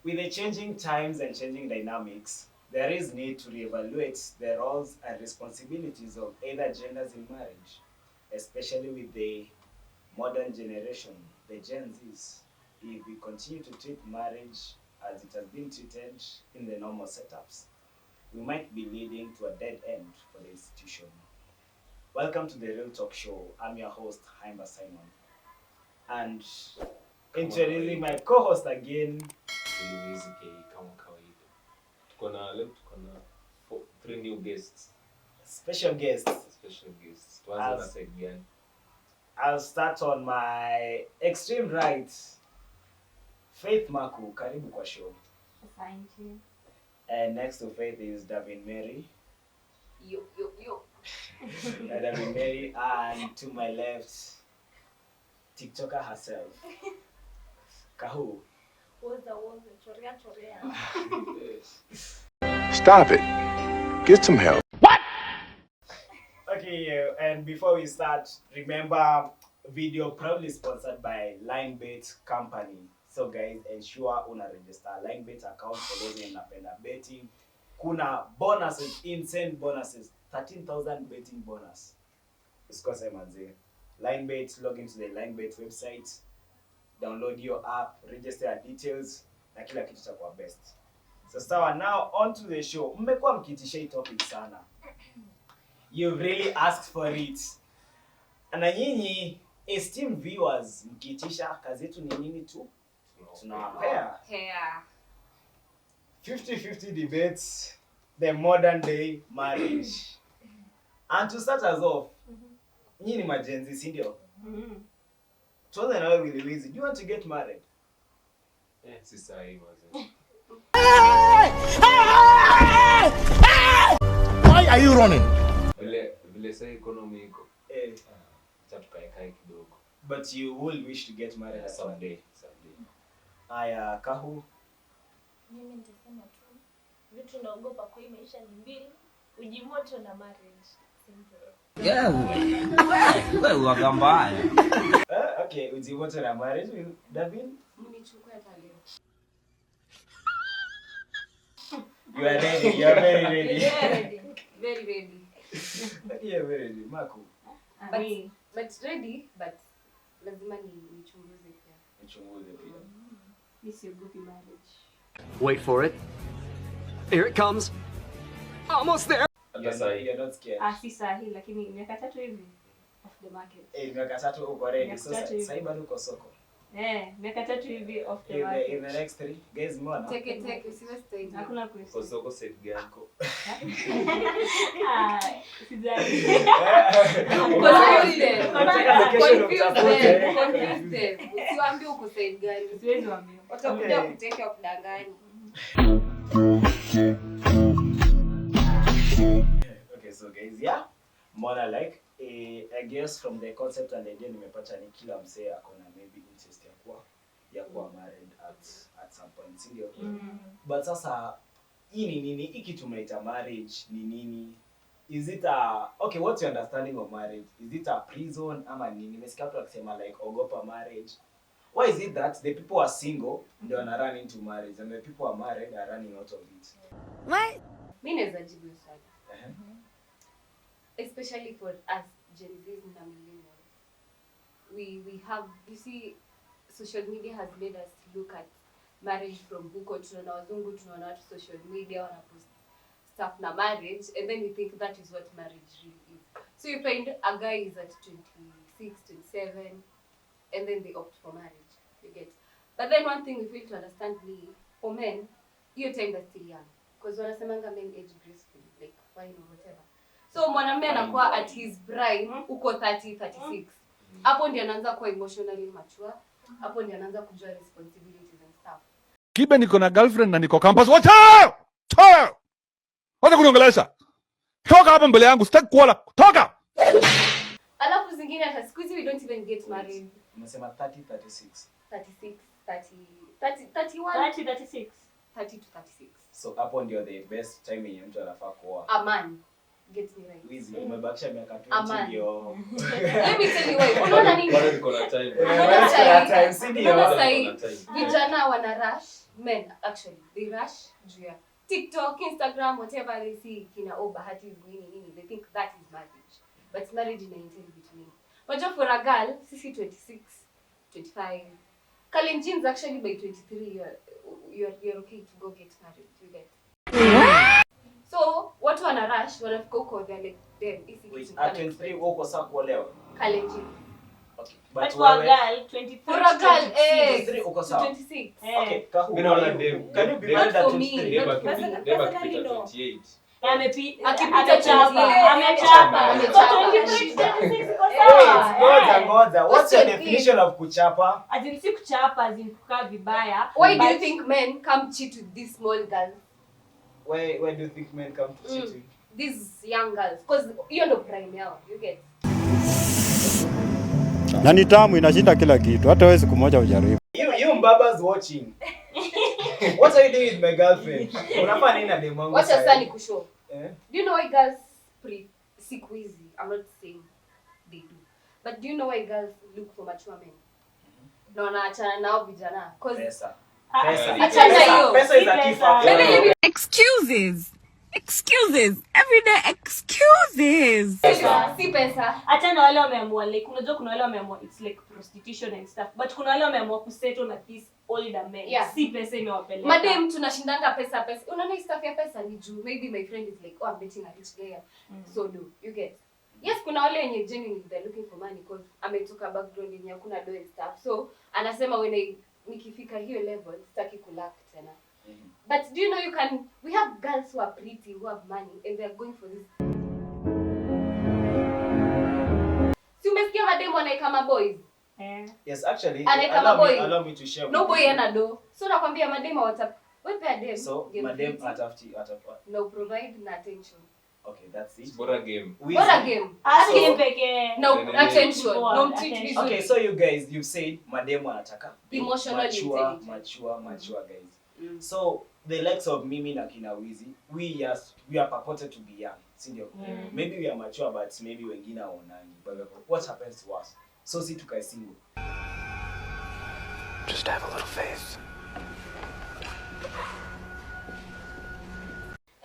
With the changing times and changing dynamics, there is need to reevaluate the roles and responsibilities of either genders in marriage, especially with the modern generation, the Gen Zs. If we continue to treat marriage as it has been treated in the normal setups, we might be leading to a dead end for the institution. Welcome to the Real Talk Show. I'm your host, Haimba Simon. And introducing my co-host again, kama kawaida. Tuko na three new guests. Special guests. Tuanze na side gani? I'll start on my extreme right. Faith Maku, karibu kwa show. Thank you. And next to Faith is Davin Mary. Yo. Davin Mary, and to my left, TikToker herself, Kahu. Stop it. Get some help. Okay, and before we start, remember, video proudly sponsored by Linebet Company. So guys, ensure una register Linebet account for those in napenda betting. Kuna bonuses, insane bonuses, 13,000 betting bonus. Usikose manze. Linebet, log into the Linebet website, download your app, register your details, na kila kitu chakwa best. So sawa, now on to the show. Mmekuwa mkitisha hii topic sana. You've really asked for it. Na nyinyi esteemed viewers, mkiitisha, kazi yetu ni nini tu? Tunawapea 50-50 debates, the modern day marriage. And to start us off, nyinyi ni majenzi, si ndio? Tuanze na wewe Willy Wizi. Do you want to get married? Si sahi maze. Why are you running? Vile sa economy iko. Tukae kidogo. But you will wish to get married someday. Aya, Kahu. Mimi nitasema tu vitu naogopa kwa hii maisha ni mbili, ujimoto na marriage. Wewe wagamba. Okay, ujimoto na marriage with Davin? Mnichukue pale. You are ready. You are very ready. Very ready. Yeah, very ready. Marco. But ready, but lazima nichunguze pia. Nichunguze pia. Mimi siogopi marriage. Wait for it. Here it comes. Almost there. You're not scared. Si sahi, lakini miaka 3 hivi off the market. Miaka 3 uko ready. So sasa bado uko soko. Miaka 3 hivi off the market. In the next 3, guys, mbona? Take usiwe stage. Hakuna question. Kwa soko side gani? Sijali. Confused. Usiwaambie uko side gani. Siwezi waambia. Watakuja kuteke kudanganya. Okay, so guys, yeah. Mbona like I guess from the concept and idea nimepata ni kila msee akona maybe interest ya kuwa married at some point, sindio? But sasa hii ni nini? Hiki tumeita marriage ni nini? Is it okay, what's your understanding of marriage? Is it a prison ama nini? Nimesikia watu wakisema like ogopa marriage. Why is it that the people are single they wanna run into marriage and the people are married are running out of it? What? Mimi naweza jibu swali. Especially for us Gen Zs and millennials. We have, you see, social media has made us look at marriage from huko tunaona wazungu, tunaona watu social media wana post stuff na marriage, and then we think that is what marriage really is. So you find a guy is at 26, 27 and then they opt for marriage. You get. But then one thing we fail to understand for men, your time is still young. Because wanasemanga men age gracefully, like fine or whatever. So mwanamume anakuwa at his prime uko 30, 36. Hapo ndio anaanza kuwa emotionally mature. Hapo ndio anaanza kujua responsibilities and stuff. Kibe niko na girlfriend na niko campus. Wacha! Toa! Wacha kuniongelesha. Toka hapa mbele yangu, sitaki kuona. Toka! Alafu zingine hata siku hizi we don't even get married. Unasema 30, 36. 36, 30, 31, 30, 36. 30 to 36. So hapo ndio the best time yenye mtu anafaa kuoa. A man. Get me right. Wizi umebakisha miaka Aman. 20 ndio. Let me tell you why. Unaona nini? Bado niko na time. Time si ndio. Vijana wana rush, men actually they rush juu ya TikTok, Instagram, whatever they see kina bahati nini, they think that is marriage. But marriage ina entail between. But for a girl, sisi 26, 25. Kalenjin's actually by 23 you're okay to go get married, you get. So, watu wana rush, wanafika huko they're like damn, isi kitu. At 23 uko sasa kuolewa. Kalenjin. Okay. But for a girl 23. For a girl 23 uko sawa. 26. Okay, Kahu. Mimi naona dem. Can you be Not married at for me. 23? Deba akipita 28. Amechapa. Ngoja. What's your definition of kuchapa? Azin si kuchapa, azin kukaa vibaya. Why do you think men come cheat with these small girls? Where do you think men come to cheat with? These young girls, because hiyo ndo prime yao, you get. Na ni tamu inashinda kila kitu. Hata wewe siku moja ujaribu. You mbabas watching. What are you doing with my girlfriend? Unafanya nini na dem wangu? Wacha sasa nikushow. Eh? Do you know why girls siku hizi? I'm not saying they do. But do you know why girls look for mature men? Na wanaachana nao vijana cause Pesa. achana hiyo. Pesa is a key factor. Excuses. Everyday excuses. Si pesa. Acha na wale wameamua like unajua kuna wale wameamua it's like prostitution and stuff. But kuna wale wameamua kusettle na these older men. Yeah. Si pesa imewapeleka. Madam tunashindanga pesa. Unaona hii stuff ya pesa ni juu. Maybe my friend is like, oh, I'm dating a rich guy. So do you get? Yes, kuna wale wenye genuinely they're looking for money because ametoka background yenye hakuna dough and stuff. So anasema when nikifika hiyo level sitaki kulak tena. But do you know we have girls who are pretty, who have money, and they are going for this. Si umesikia madem wanaeka ma boys? Yes, actually, allow me to share. No boy ana do. So nakwambia madem WhatsApp. Wewe pia dem. So madem atafuti. No provide na attention. Okay, that's it. Bora game. Bora game. Game pekee. No attention. Don't treat me so. Okay, so you guys, you've said madem wanataka Emotionally intelligent. mature guys. So the likes of Mimi na kina Wizi, we are purported to be young, sindio? Maybe we are mature, but maybe wengine hawaonani. But what happens to us? So si tukae single. Just have a little faith.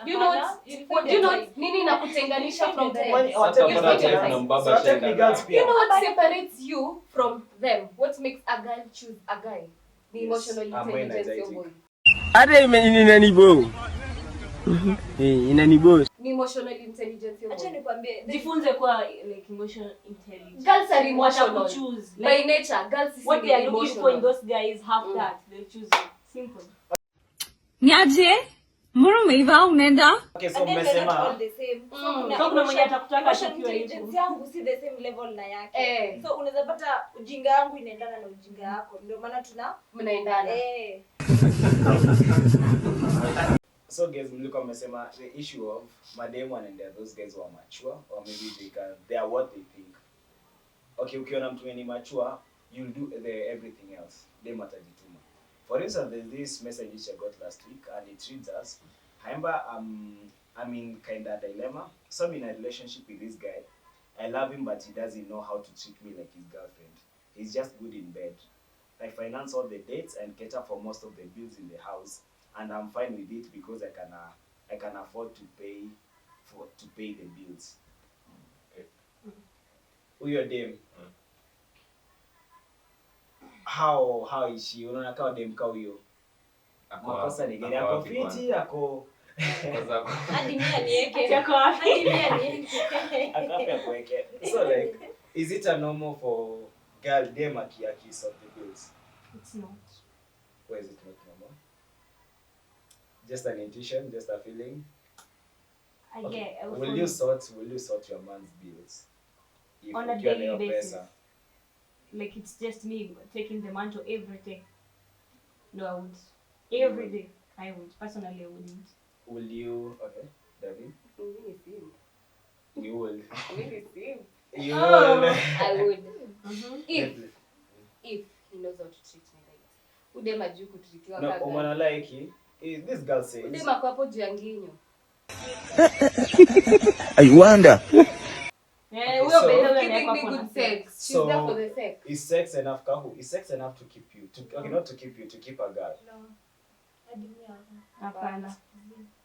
Do you know nini nakutenganisha from them? You know what separates you from them? What makes a girl choose a guy? The emotional intelligence of boy. Ni emotional intelligence yo. Acha nikwambie, jifunze kwa like emotional intelligence. Girls are emotional. Choose. By nature, girls is what they are looking emotional. for in those guys have that. They'll choose you. Simple. Niaje? Mbona umeiva unaenda? Okay, so mmesema the same. So kuna mwenye atakutaka tukiwa intelligence yangu si the same level na yake. So unaweza pata ujinga yangu inaendana na ujinga yako. Ndio maana mnaendana. So guys, mlikuwa mmesema the issue of mademu and those guys who are mature or maybe they are what they think. Okay, ukiona mtu ni mature, you'll do everything else. Dem atajituma. For instance, there's this message which I got last week and it reads as, remember, I'm in kind of dilemma. So I'm in a relationship with this guy. I love him, but he doesn't know how to treat me like his girlfriend. He's just good in bed. I finance all the dates and cater for most of the bills in the house, and I'm fine with it because I can afford to pay the bills. Uyo dem. How is she? Unaona kama dem kao hiyo. Makosa ni gani? Ako fiti, ako hadi mimi aniweke. Akapia kuweke. So like, is it a normal for girl dem aki sort the bills? It's not. Why is it not normal? Just an intuition, just a feeling. I Okay. get. Will you sort your man's bills? If On a ukiwa daily nayo basis. pesa? Like it's just me taking the mantle every day. No, I would. Every day, I would. Personally, I wouldn't. Will you? Okay, David. You will. You Oh. will. I would. If Definitely. he knows how to treat me right. Udema juu kutritiwa No, kaka. umana like this girl says. Udema kwa hapo juu ya nginyo. I wonder. Giving me good sex. She's there for the sex. Is sex enough, Kahu? Is sex enough to keep you? Okay, not to keep you, to keep a girl. No. I didn't know. Hapana.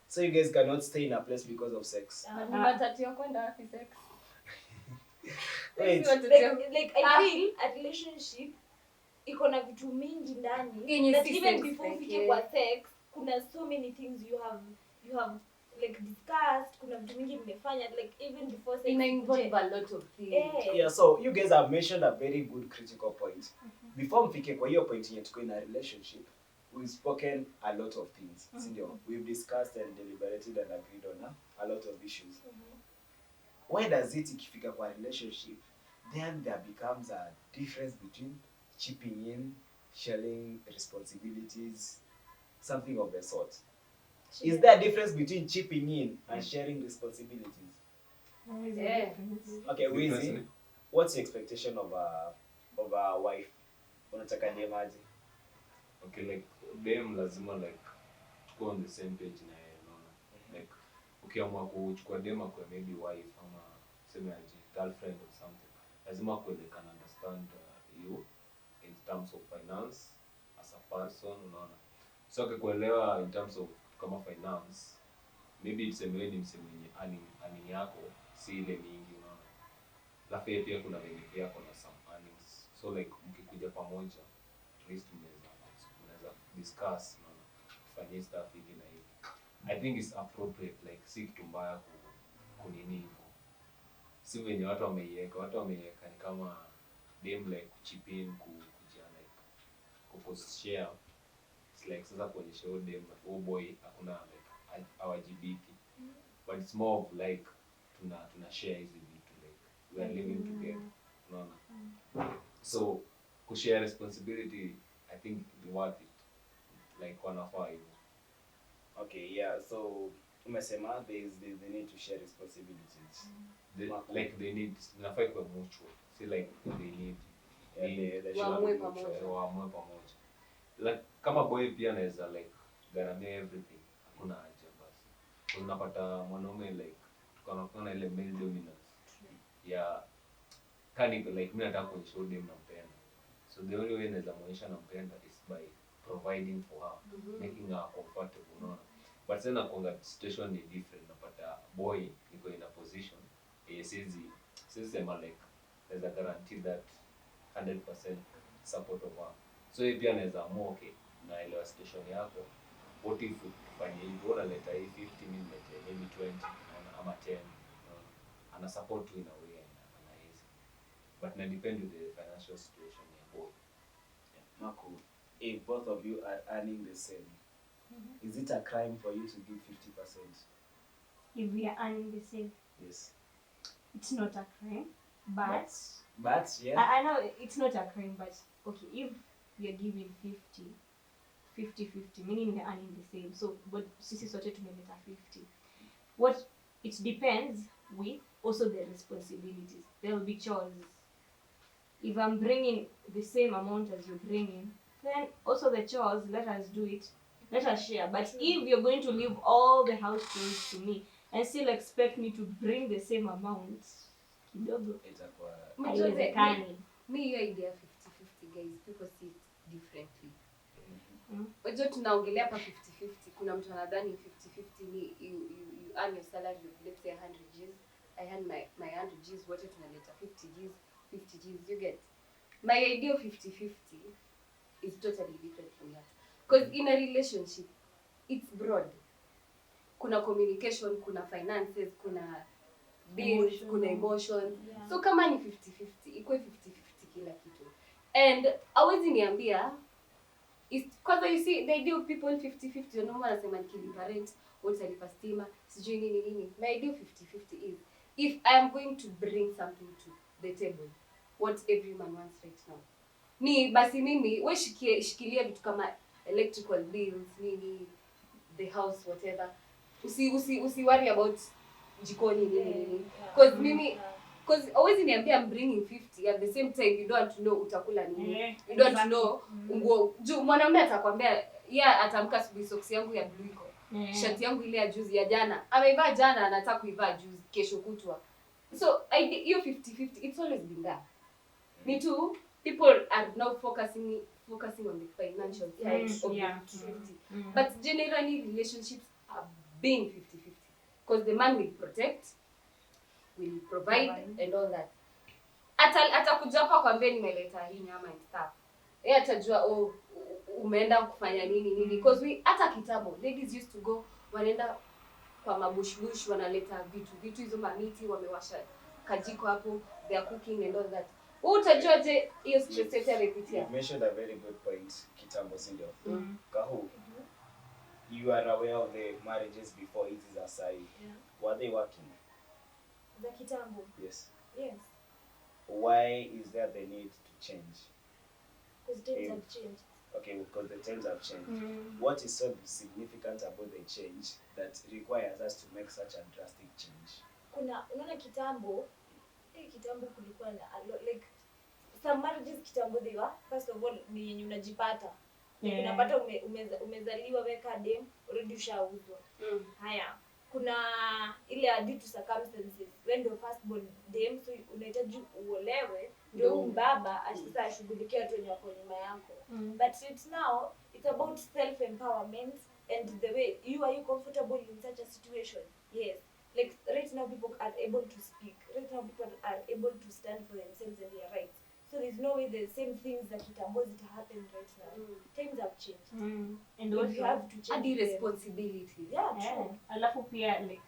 So you guys cannot stay in a place because of sex. Sex. Wait. Like I feel a relationship iko na vitu mingi ndani that even before ufike kwa sex kuna so many things you have like discussed, kuna vitu mingi mmefanya like even before sex involve a lot of things. Yeah, so you guys have mentioned a very good critical point. Before mfike kwa hiyo point yetu in a relationship, we've spoken a lot of things. We've discussed and deliberated and agreed on a lot of issues. Why does it ikifika kwa relationship, then there becomes a difference between chipping in, sharing responsibilities, something of the sort? Is there a difference between chipping in and sharing responsibilities? Yeah. Okay, Wizi, what's your expectation of a wife? Unataka dem aje? Okay, like them lazima like go on the same page na yeye, unaona. Like ukiamua kuchukua dem kwa maybe wife ama sema aje girlfriend or something, lazima they can understand you in terms of finance as a person, unaona. So kuelewa in terms of kama finance, maybe msemewe ni msemenye earning yako si ile mingi, unaona. Alafu pia kuna wenye pia kuna some earnings. So like mkikuja pamoja, at least mnaweza discuss, unaona, fanye stuff hivi na hivi. I think it's appropriate, like si kitu mbaya kunini hivyo. Si wenye watu wameiweka ni kama dem like chip in kuja like kushare. It's like sasa kuonyesha dem boy hakuna like hawajibiki. But it's more of like tuna share hizi vitu, like we are living together, unaona. So kushare responsibility, I think it's worth it, like wanafaa hivyo. Okay, yeah, so umesema there is the need to share responsibilities. They need, inafaa kwa mutual. See like they need waamue pamoja. Like kama boy pia anaweza like gharamia everything, hakuna haja basi. Unapata mwanaume like tukaona ile male dominance. Yeah. Kani like mimi nataka kuonyesha dem nampenda. So the only way naweza muonyesha nampenda is by providing for her, making her comfortable, unaona. But sasa kwa situation ni different. Napata boy niko in a position siwezi sema like there's a guarantee that 100% support of her. So if pia naweza amua okay na ile situation yako, what if tufanye hivi, bora leta hii 50 mimi leta maybe 20 ama 10, ana support tu in a way anaweza. But na depend with the financial situation ya boy. Marco, if both of you are earning the same, is it a crime for you to give 50%? If we are earning the same, yes, it's not a crime. But yeah, I know it's not a crime. But okay, if we are giving 50-50, meaning we are earning the same. So, but sisi sote tumeleta 50. What it depends with also the responsibilities. There will be chores. If I'm bringing the same amount as you're bringing, then also the chores, let us do it. Let us share. But if you're going to leave all the house chores to me and still expect me to bring the same amount, kidogo. Haiwezekani. Me hiyo idea 50-50 guys, people see it differently. Wajua tunaongelea hapa 50-50. Kuna mtu anadhani 50-50 ni you earn your salary of let's say 100 Gs. I earn my 100 Gs, wote tunaleta 50 Gs, 50 Gs, you get. My idea of 50-50 is totally different from that. Because in a relationship, it's broad. Kuna communication, kuna finances, kuna bills, kuna emotions. Yeah. So kama ni 50-50, ikuwe 50-50 kila kitu. And hawezi niambia, because you see, the idea of people 50-50, you know what I'm saying, nikilipa rent, utalipa stima, sijui nini. My idea of 50-50 is, if I am going to bring something to the table, what every man wants right now. Ni basi mimi, we shikilia vitu kama electrical bills, nini, the house, whatever. Usi worry about jikoni nini. Because always niambia I'm bringing 50, at the same time you don't want to know utakula nini. You don't want to know nguo. Juu mwanaume atakwambia, yeah, atamka asubuhi socks yangu ya blue iko. Shati yangu ile ya juzi ya jana. Ameivaa jana anataka kuivaa juzi kesho kutwa. So hiyo 50-50 it's always been there. Me too. People are now focusing on the financial side of the 50-50. But generally relationships are being 50-50 because the man will protect, will provide and all that. Atakuja hapa kwambia nimeleta hii nyama and stuff. Yeye atajua umeenda kufanya nini because we hata kitambo ladies used to go wanaenda kwa mabushbush wanaleta vitu hizo mamiti wamewasha kajiko hapo they are cooking and all that. Utajua je hiyo stress yote amepitia. You mentioned a very good point kitambo sindio. Kahu. You are aware of the marriages before it is aside. Were they working? The kitambo. Yes. Yes. Why is there the need to change? Because times have changed. Okay, because the times have changed. What is so significant about the change that requires us to make such a drastic change? Unaona kitambo kulikuwa na like some marriages kitambo they were first of all ni yenye unajipata. Unapata umezaliwa weka dem already ushauzwa. Haya. Kuna ile due to circumstances when the first born dem so unahitaji uolewe ndio mbaba sasa ashughulikia watu wenye wako nyuma yako. But it's now it's about self empowerment and the way you are comfortable in such a situation. Yes. Like right now people are able to speak. Right now people are able to stand for themselves and their rights. So there's no way the same things that kitambo it happen right now. Times have changed. And also you have to change the responsibilities. Yeah, true. Alafu pia like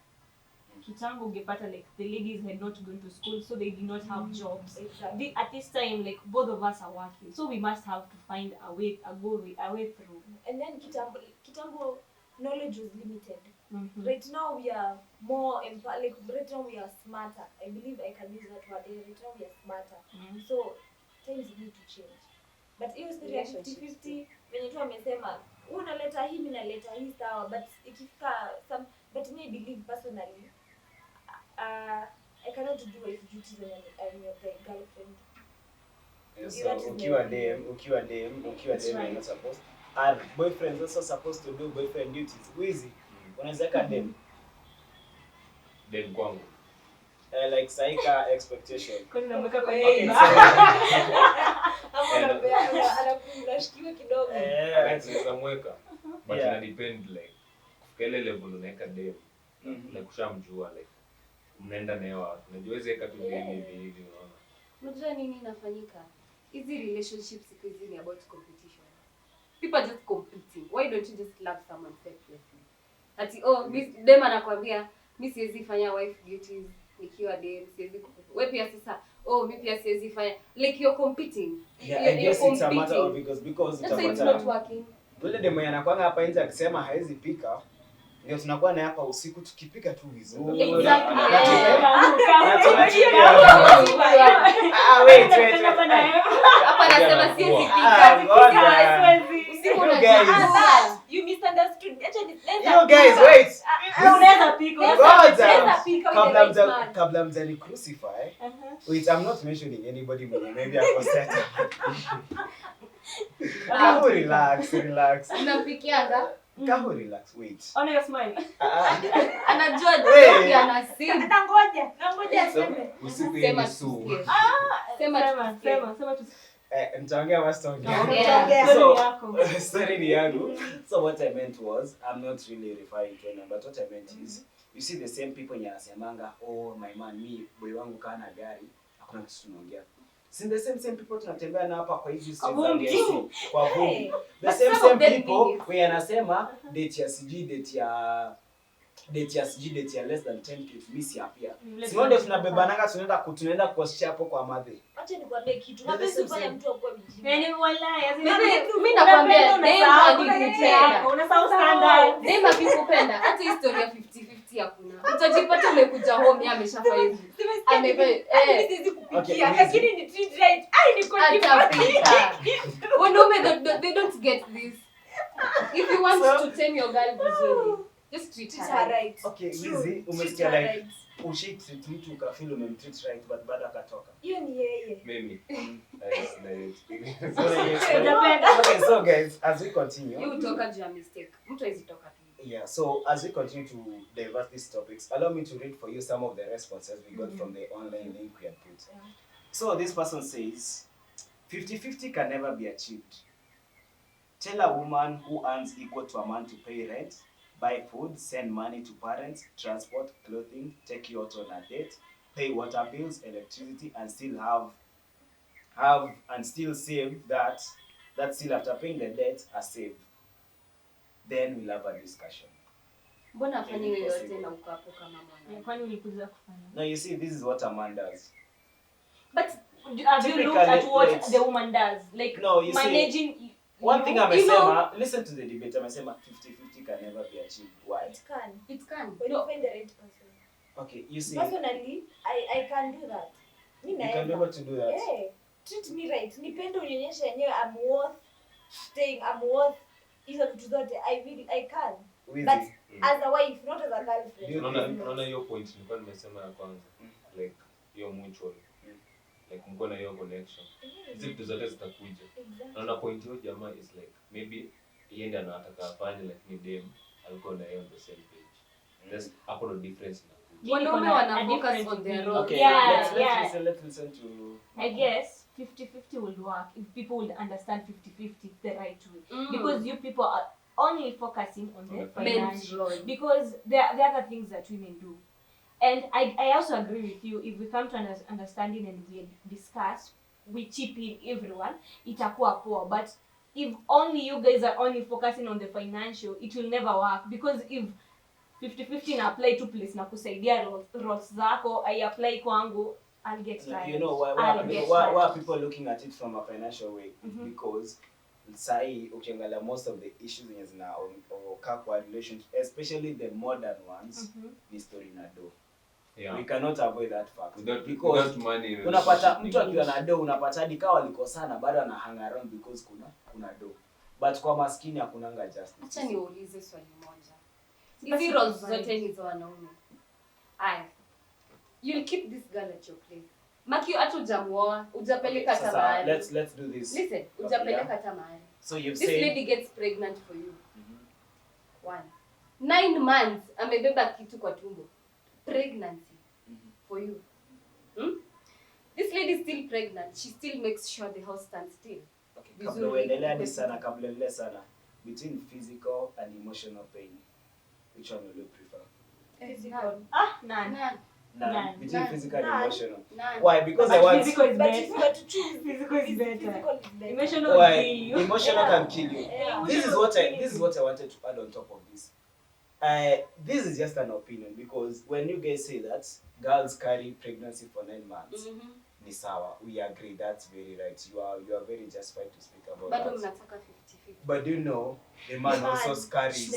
kitambo ungepata like the ladies had not gone to school so they did not have jobs. Exactly. At this time like both of us are working so we must have to find a way through. And then kitambo knowledge was limited. Right now we are more like right now we are smarter. I believe I can use that word. Right now we are smarter. So things need to change. But hiyo story ya 50-50 when tu amesema unaleta hii mimi naleta hii sawa but ikifika some but me believe personally I cannot do wife duties when I'm your girlfriend. So ukiwa dem you're not supposed. Are boyfriends also supposed to do boyfriend duties? Wizi. Unaweza ka dem kwangu. Like saika expectation. Kwani namweka kwa Okay, anashikiwa kidogo. Anaweza mweka. But ina depend like kufika ile level unaweka dem. Like kushamjua like mnaenda naye wapi. Unajua hizo eka tu hivi unaona. Unajua nini inafanyika? Hizi relationships siku hizi ni about competition. People are just competing. Why don't you just love someone selflessly? Ati dem anakuambia mimi siwezi fanya wife duties nikiwa dem, siwezi wewe pia sasa mimi pia siwezi fanya like you're competing. Yeah, I guess it's a matter of because it's not working. Yule demo anakuanga hapa nje akisema haizi pika. Ndio tunakuwa na hapa usiku tukipika tu vizuri. Exactly. Wait. Hapa nasema siwezi pika. Usiku na you misunderstood. You guys wait. Unaweza pika. Kabla mjani crucify. Wait, I'm not mentioning anybody maybe I was set. Kahu relax. Unapikianga? Kahu relax, wait. Ona your smile. Anajua ndio anasema. Nangoja aseme. Usiku ni su. Sema tu. Nitaongea wastonge. Story ni yangu. So what I meant was, I'm not really referring to anyone, but what I meant is, you see the same people nyasemanga, my man, me, boy wangu kana gari, hakuna kitu tunaongea. See the same people tunatembea na hapa kwa hizi streets za DSC kwa vumbi. The same people we anasema date ya less than 10k miss hapa. Sio ndio tunabebananga tunaenda kuosha hapo kwa madhe. Acha nikwambie kitu. Napenda kufanya mtu akuwe mjinga. Yaani wallahi mimi nakwambia dem unasahau standard. Dem akikupenda hata historia 50-50 hakuna. Utajipata umekuja home ameshafanya hivi. Siwezi kupikia lakini ni treat right. Niko wanaume they don't get this. If you want to tame your girl vizuri, just treat her right. Okay, easy. Umesikia like treat mtu ukafeel umemtreat right but bado akatoka. Hiyo ni yeye. Mimi. Okay, so guys, as we continue. You toka juu ya mistake. Mtu hawezi toka tu. Yeah, so as we continue to divert these topics, allow me to read for you some of the responses we got from the online link we had put. Yeah. So this person says 50-50 can never be achieved. Tell a woman who earns equal to a man to pay rent, buy food, send money to parents, transport, clothing, take you out on a date, pay water bills, electricity, and still have and still save that still after paying the debt are saved. Then we'll have a discussion. Mbona afanye Is it yoyote possible? na uko hapo kama mwana? Kwani ulikuja kufanya? No, you see, this is what a man does. But have you looked at what Typically, the woman does? Like No, you see, managing one thing amesema, listen to the debate, amesema 50-50 can never be achieved. Why? It can. It can. When you find the right person. Okay, you see, Personally, I can do that. you can be able to do that. Yeah. Treat me right. Nipende unionyeshe yenyewe I'm worth staying, I'm worth hizo vitu zote. I can. With But it. as a wife, not as a girlfriend. Unaona hiyo point nilikuwa nimesema ya kwanza. Like hiyo mutual. Like mko na hiyo connection. Hizi vitu zote zitakuja. Exactly. Naona point hiyo jamaa is like maybe yeye ndiye anataka afanye like ni dem alikuwa na yeye on the same page. There's hapo no difference inakuja. Wanaume wana focus on their role. Okay, Yeah, let's listen to. I guess 50-50 will work if people will understand 50-50 the right way. Because you people are only focusing on the financial. Because there are other things that women do. And I also agree with you, if we come to an understanding and we discuss, we chip in everyone, itakuwa poa. But if only you guys are only focusing on the financial, it will never work. Because if 50-50 na apply to place na kusaidia roles zako, I apply kwangu, I'll get tired. You know why are people looking at it from a financial way? Because sai ukiangalia most of the issues zenye zina occur kwa relationship, especially the modern ones, ni story na do. Yeah. We cannot avoid that fact. Without money. Unapata mtu akiwa na do, unapata hadi kama walikosana bado ana hang around because kuna do. But kwa maskini hakunanga justice. Acha niulize swali moja. Hizi roles zote ni za wanaume. Aya. You'll keep this girl at your place. Maki hata hujamuoa, hujapeleka hata mahali. Let's do this. Listen, hujapeleka hata mahali. So you've this said lady gets pregnant for you. 9 months amebeba kitu kwa tumbo. Pregnancy for you. This lady is still pregnant. She still makes sure the house stands still. Okay, kabla uendelee sana between physical and emotional pain, which one will you prefer? Physical. None. Between physical and emotional. None. Why? Because But I want physical is But better. if you were to choose, Physical is better. Physical is better. Emotional why will kill you. emotional can kill you. Yeah. This is what I wanted to add on top of this. This is just an opinion, because when you guys say that girls carry pregnancy for 9 months, ni sawa, we agree, that's very right. You are very justified to speak about But that. mnataka 50-50. But do you know the man also carries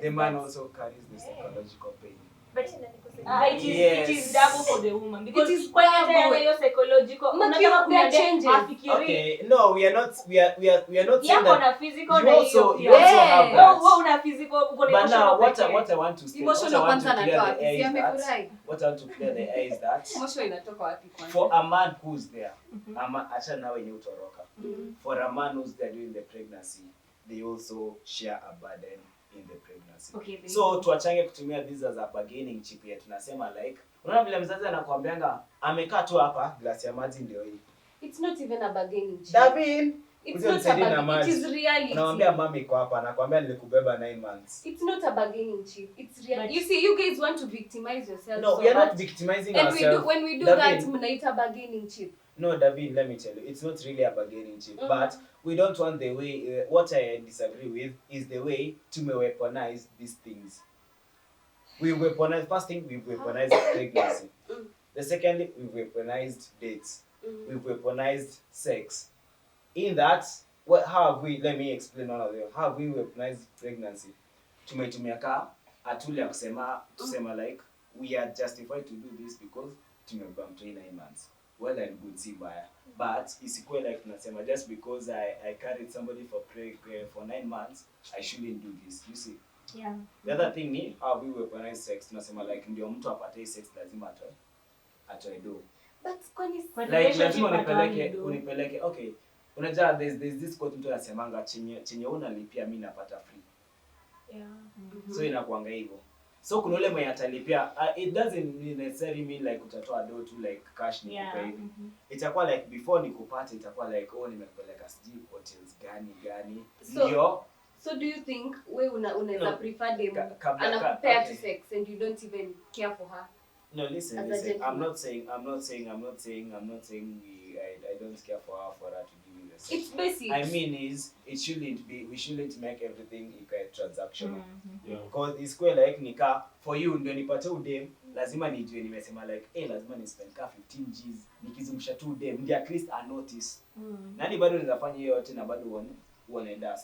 The man also carries the psychological pain. But it Yes. is double for the woman, because It is kwa double. hata hiyo psychological Maki, there are changes. Okay, no, we are not saying yako that. na physical You na also hiyo have that. wewe una physical uko na But now, emotional what pekee. I want to say, Emotional kwanza anatoa. Si is that, amefurahi. what I want to clear the air is that Emotional inatoka wapi kwanza? for a man who's there, acha na wenye utoroka. For a man who's there during the pregnancy, they also share a burden in the pregnancy. Okay, So tuachange kutumia this as a bargaining chip ya tunasema like, unaona vile mzazi anakuambianga amekaa tu hapa glasi ya maji ndio hii. It's not even a bargaining chip. David, It's not a bargaining. It is reality. unamwambia mama iko hapa, anakuambia nilikubeba 9 months. It's not a bargaining chip. It's real. But you see, you guys want to victimize yourselves. No, so we are not much. victimizing And ourselves. when we do David, that, mnaita bargaining chip. No, David, let me tell you, it's not really a bargaining chip. But we don't want the way, what I disagree with is the way to weaponize these things. We weaponize, first thing, we weaponized pregnancy. The secondly, we weaponized dates. We weaponized sex. In that, how have we, let me explain one of them, how have we weaponized pregnancy? Tumetumia ka atuli ya kusema like, we are justified to do this because tumebeba mtu 9 months. Well and good, si mbaya. But isikuwe like tunasema just because I carried somebody for 9 months, I shouldn't do this. You see? Yeah. The other thing ni how we weaponize sex. Tunasema like ndio mtu apate sex lazima atoe do. But kwani Like lazima unipeleke. Okay. Unajua there's this quote mtu anasemanga chenye unalipia mimi napata free. So inakuanga hivyo. So kuna ule mwenye atalipia, it doesn't necessarily mean like utatoa do to like cash ni kupa hivi. Itakuwa like before nikupate itakuwa like nimekupeleka sijui hotels gani. So do you think we unaweza prefer them anakupea to sex and you don't even care for her? No, listen. I'm not saying I don't care for her to give you the sex. It's basic. I mean we shouldn't make everything transactional. Because it's quite like nika for you ndio nipate udem lazima nijue nimesema like lazima ni spend ka 15 Gs nikizungusha tu udem ndio at least I notice. Nani bado nitafanya hiyo yote na bado wanaenda.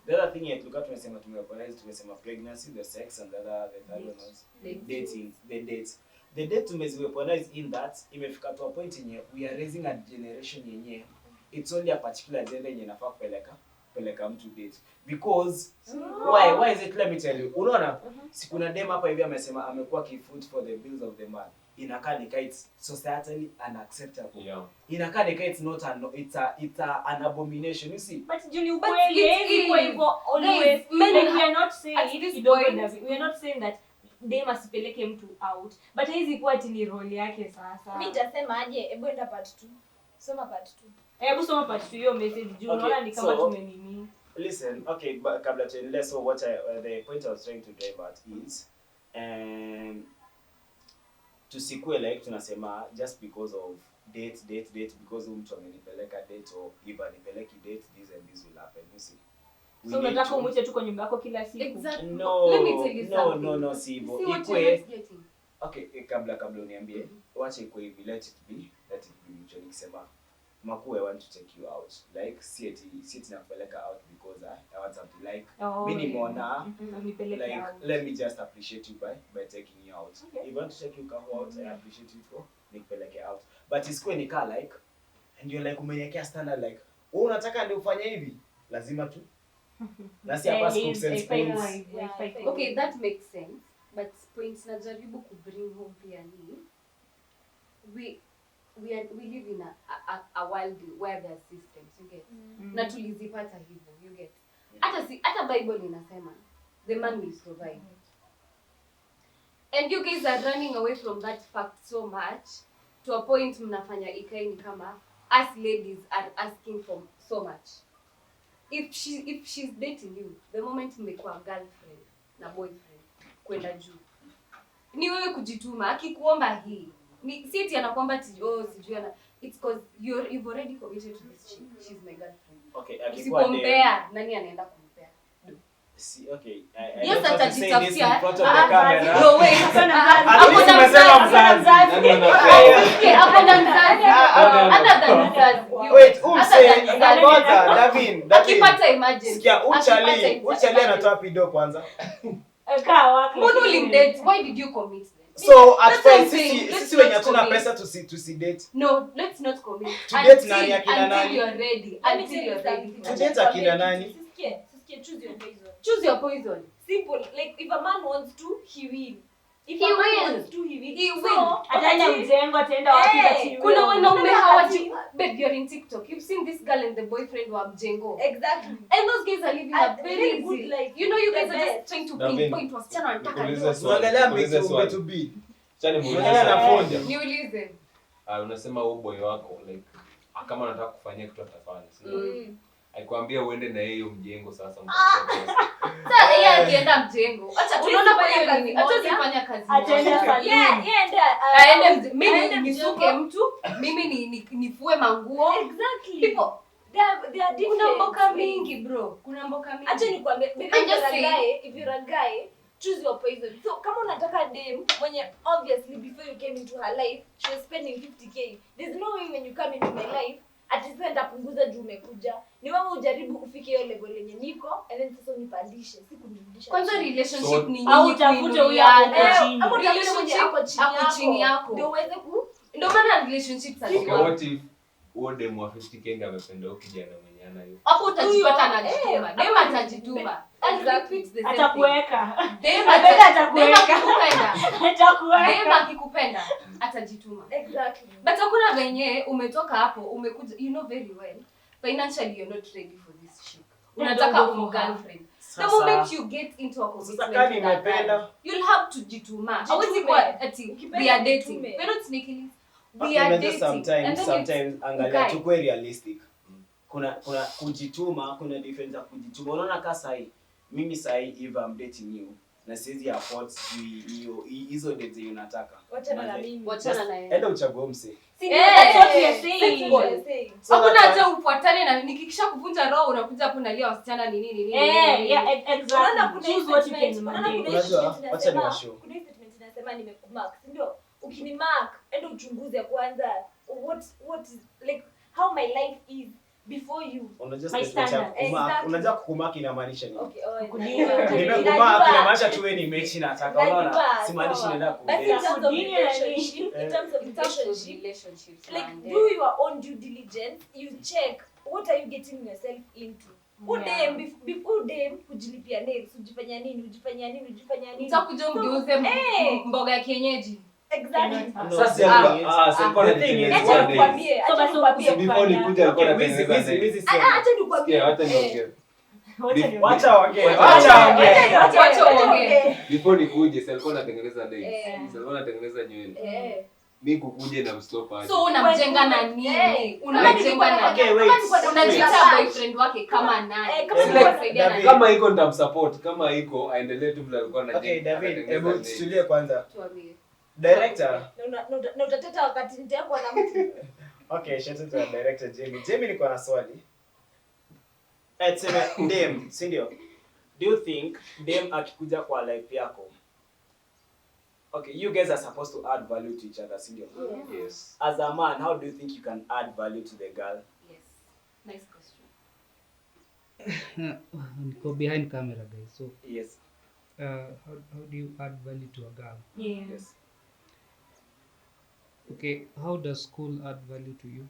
The other thing yet tumesema pregnancy, the sex and the third one was dating, the dates. The date tumeziweaponize in that imefika to a point yenye we are raising a generation yenye it's only a particular gender yenye nafaa kupeleka mtu date because why is it, let me tell you, unaona sikuna dem hapa hivi amesema amekuwa kifood for the bills of the man, inakaa nika it's societally unacceptable, inakaa nika it's not it's an abomination, you see. But Juni ukweli kwa hivyo always like we are not saying that dem asipeleke mtu out, but hizi kwa ati ni role yake sasa. Mimi nitasema aje, hebu enda part 2. Soma part 2. Hebu soma part 2 hiyo message juu unaona ni kama tumenini. Listen, okay, but kabla tuendelee, so what the point I was trying to drive at is tusikue like tunasema just because of date because mtu amenipeleka date or if anipeleki date this and this will happen, you see. So unataka umwache tu kwa nyumba yako kila siku? Exactly. No, let me tell you something. No, si hivyo. Okay, kabla uniambie, wacha iko hivi, let it be mutual. Nikisema Maku, I want to take you out, like sit nakupeleka out because I want something like minimona like out. Let me just appreciate you by taking you out. Okay. If you want to take you out, I appreciate you for nikupeleke out. But it's going nika like and you're like umeniwekea standard like unataka ndio ufanye hivi, lazima tu na si hapa scoop sense points. Okay, that makes sense, but points najaribu ku bring home pia ni we live in a world where there are systems, you get. Na tulizipata hivyo, you get. Hata Bible inasema the man will provide. And you guys are running away from that fact so much to a point mnafanya ikae ni kama us ladies are asking for so much. If she's dating you, the moment mmekuwa girlfriend na boyfriend kwenda juu, ni wewe kujituma. Akikuomba hii ni si eti anakuomba sijui ana, it's cause you've already committed to this chick. She's my girlfriend. Okay, akikuwa compare nani anaenda kumpea? See, okay. Yes, atajitafutia. In front of the camera. No way. Hapo nimesema mzazi. Okay, hapo na mzazi. Another mzazi. Wait, ngoja, Davin. Akipata imagine. Sikia, uchali anatoa pido kwanza. Mbona ulimdate? Why did you commit? So at first sisi wenye hatuna pesa to date. No, let's not commit. To date nani akina nani? Until you're ready. Until you're ready. To date akina nani? Choose your poison. Choose your poison. Simple. Like if a man wants to, he will. If he a man will. wants to, he will. He will. Ataenda mjengo, ataenda wapi kati. Kuna wanaume hawaji. Babe, you're in TikTok. You've seen this girl and the boyfriend wa mjengo. Exactly. And those guys are living a very good life. You know, you guys are just trying to pinpoint wasichana wanataka. Unaangalia mbe to be. Chani muulize. Niulize. Unasema huo boy wako like kama anataka kufanyia kitu atafanya. Aikwambia uende na yeye mjengo sasa mtakwenda. Sasa yeye akienda mjengo. Acha tunaona kwa nini? Acha sifanya kazi. Ataenda saluni. Aende mimi nisuke mtu, mimi nifue manguo. Exactly. People they are different. Kuna mboka mingi bro. Kuna mboka mingi. Acha nikwambie, if you're a guy, choose your poison. So kama unataka dem mwenye obviously before you came into her life, she was spending 50k. There's no way when you come into my life atisenda punguza juu umekuja. Ni wewe ujaribu kufikia hiyo level yenye niko and then sasa unipandishe, si kunirudisha. Kwanza relationship ni au utafute huyo hapo chini. Ama relationship hapo chini yako. Ndio uweze ndio maana relationships are okay, what if uode mwa 50k ngapenda ukijana mwenye ana hiyo. Hapo utajipata anajituma. Dem atajituma. And repeat the same. Atakuweka. Dem atakuweka. Dem akikupenda atajituma. Exactly. But hakuna venye umetoka hapo umekuja, you know very well financially you're not ready for this shit. Unataka girlfriend. The moment you get into a commitment, you'll have to jituma. Hawezi kwa ati we are dating. We're not sneaking it. We are dating. Sometimes angalia tukue realistic. Kuna kujituma, kuna difference ya kujituma. Unaona kama sahi, mimi sahi if I'm dating you, na siwezi afford hizo dates unataka. Wachana na mimi. Enda uchague mse. That's what we are saying. Hakuna hata ufuatane na nikikisha kuvunja roho unakuja hapo unalia wasichana ni nini. Yeah, exactly. Choose what you can manage. Wacha ni washow. Kuna statement inasema nimekumark, si ndio? Ukinimark, enda uchunguze kwanza what is like how my life is before you. Unajua kukumark inamaanisha nini? Okay, nimekumark inamaanisha tu wewe ni mechi nataka. Unaona? Simaanishi nenda But in terms of relationships, like do your own due diligence. You check what are you getting yourself into. Udem kujilipia nails, ujifanya nini. Utakuja ungeuze mboga ya kienyeji. Exactly. Sasa before nikuja alikuwa anatengeneza acha nikwambie. Wacha ongea. Before nikuje sasa alikuwa anatengeneza nails. Sasa alikuwa anatengeneza nywele. Mimi kukuje na mstop aje. So unamjenga na nini? Unamjenga na unajiita boyfriend wake kama nani? Kama iko nitamsupport, kama iko aendelee tu vile alikuwa anajenga. Okay, David, hebu tutulie kwanza. Tuambie. Director. Na utateta wakati nitakuwa na mtu. Okay, shout out to the director Jamie. Jamie, niko na swali. Etseme dem, si ndio? Do you think dem akikuja kwa life yako? Okay, you guys are supposed to add value to each other, si ndio? Yes. As a man, how do you think you can add value to the girl? Yes. Nice question. Go behind camera, guys. So yes. How do you add value to a girl? Yes. Okay, how does school add value to you?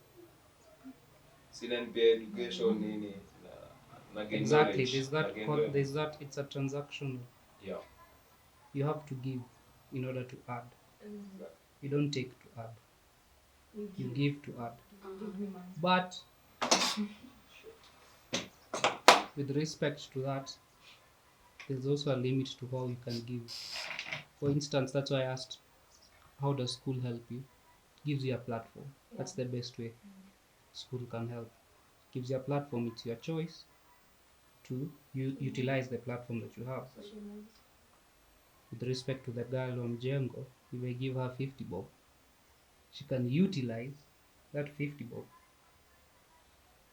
Education nini na exactly, there's that it's a transactional. Yeah. You have to give in order to add. You don't take to add. You give to add. But with respect to that, there's also a limit to how you can give. For instance, that's why I asked, how does school help you? Gives you a platform. That's the best way school can help. Gives you a platform. It's your choice to utilize the platform that you have. With respect to the girl on Django, if I give her 50 bob, she can utilize that 50 bob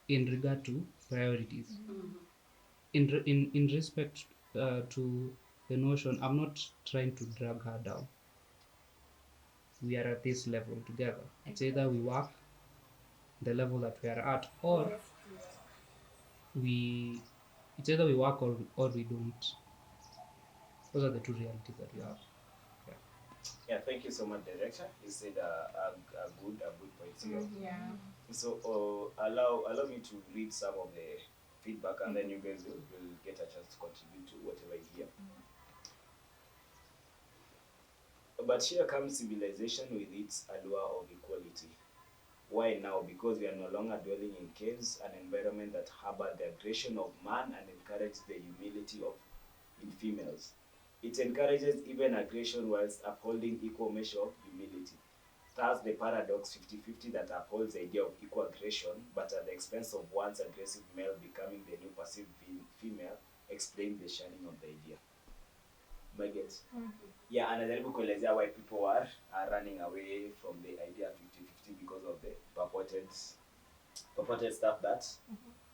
in regard to priorities. In respect to the notion, I'm not trying to drag her down. We are at this level together. It's either we work the level that we are at, or it's either we work or we don't. Those are the two realities that we have. Yeah, thank you so much, director. You said a good point here. Yeah. So allow me to read some of the feedback, and then you guys will get a chance to contribute to whatever you hear. But here comes civilization with its allure of equality. Why now? Because we are no longer dwelling in caves, an environment that harbored the aggression of man and encouraged the humility in females. It encourages even aggression whilst upholding equal measure of humility. Thus, the paradox 50-50 that upholds the idea of equal aggression, but at the expense of one's aggressive male becoming the new passive female, explains the shining of the idea. Maggots. Yeah, anajaribu kuelezea why people are running away from the idea 50-50 because of the purported stuff that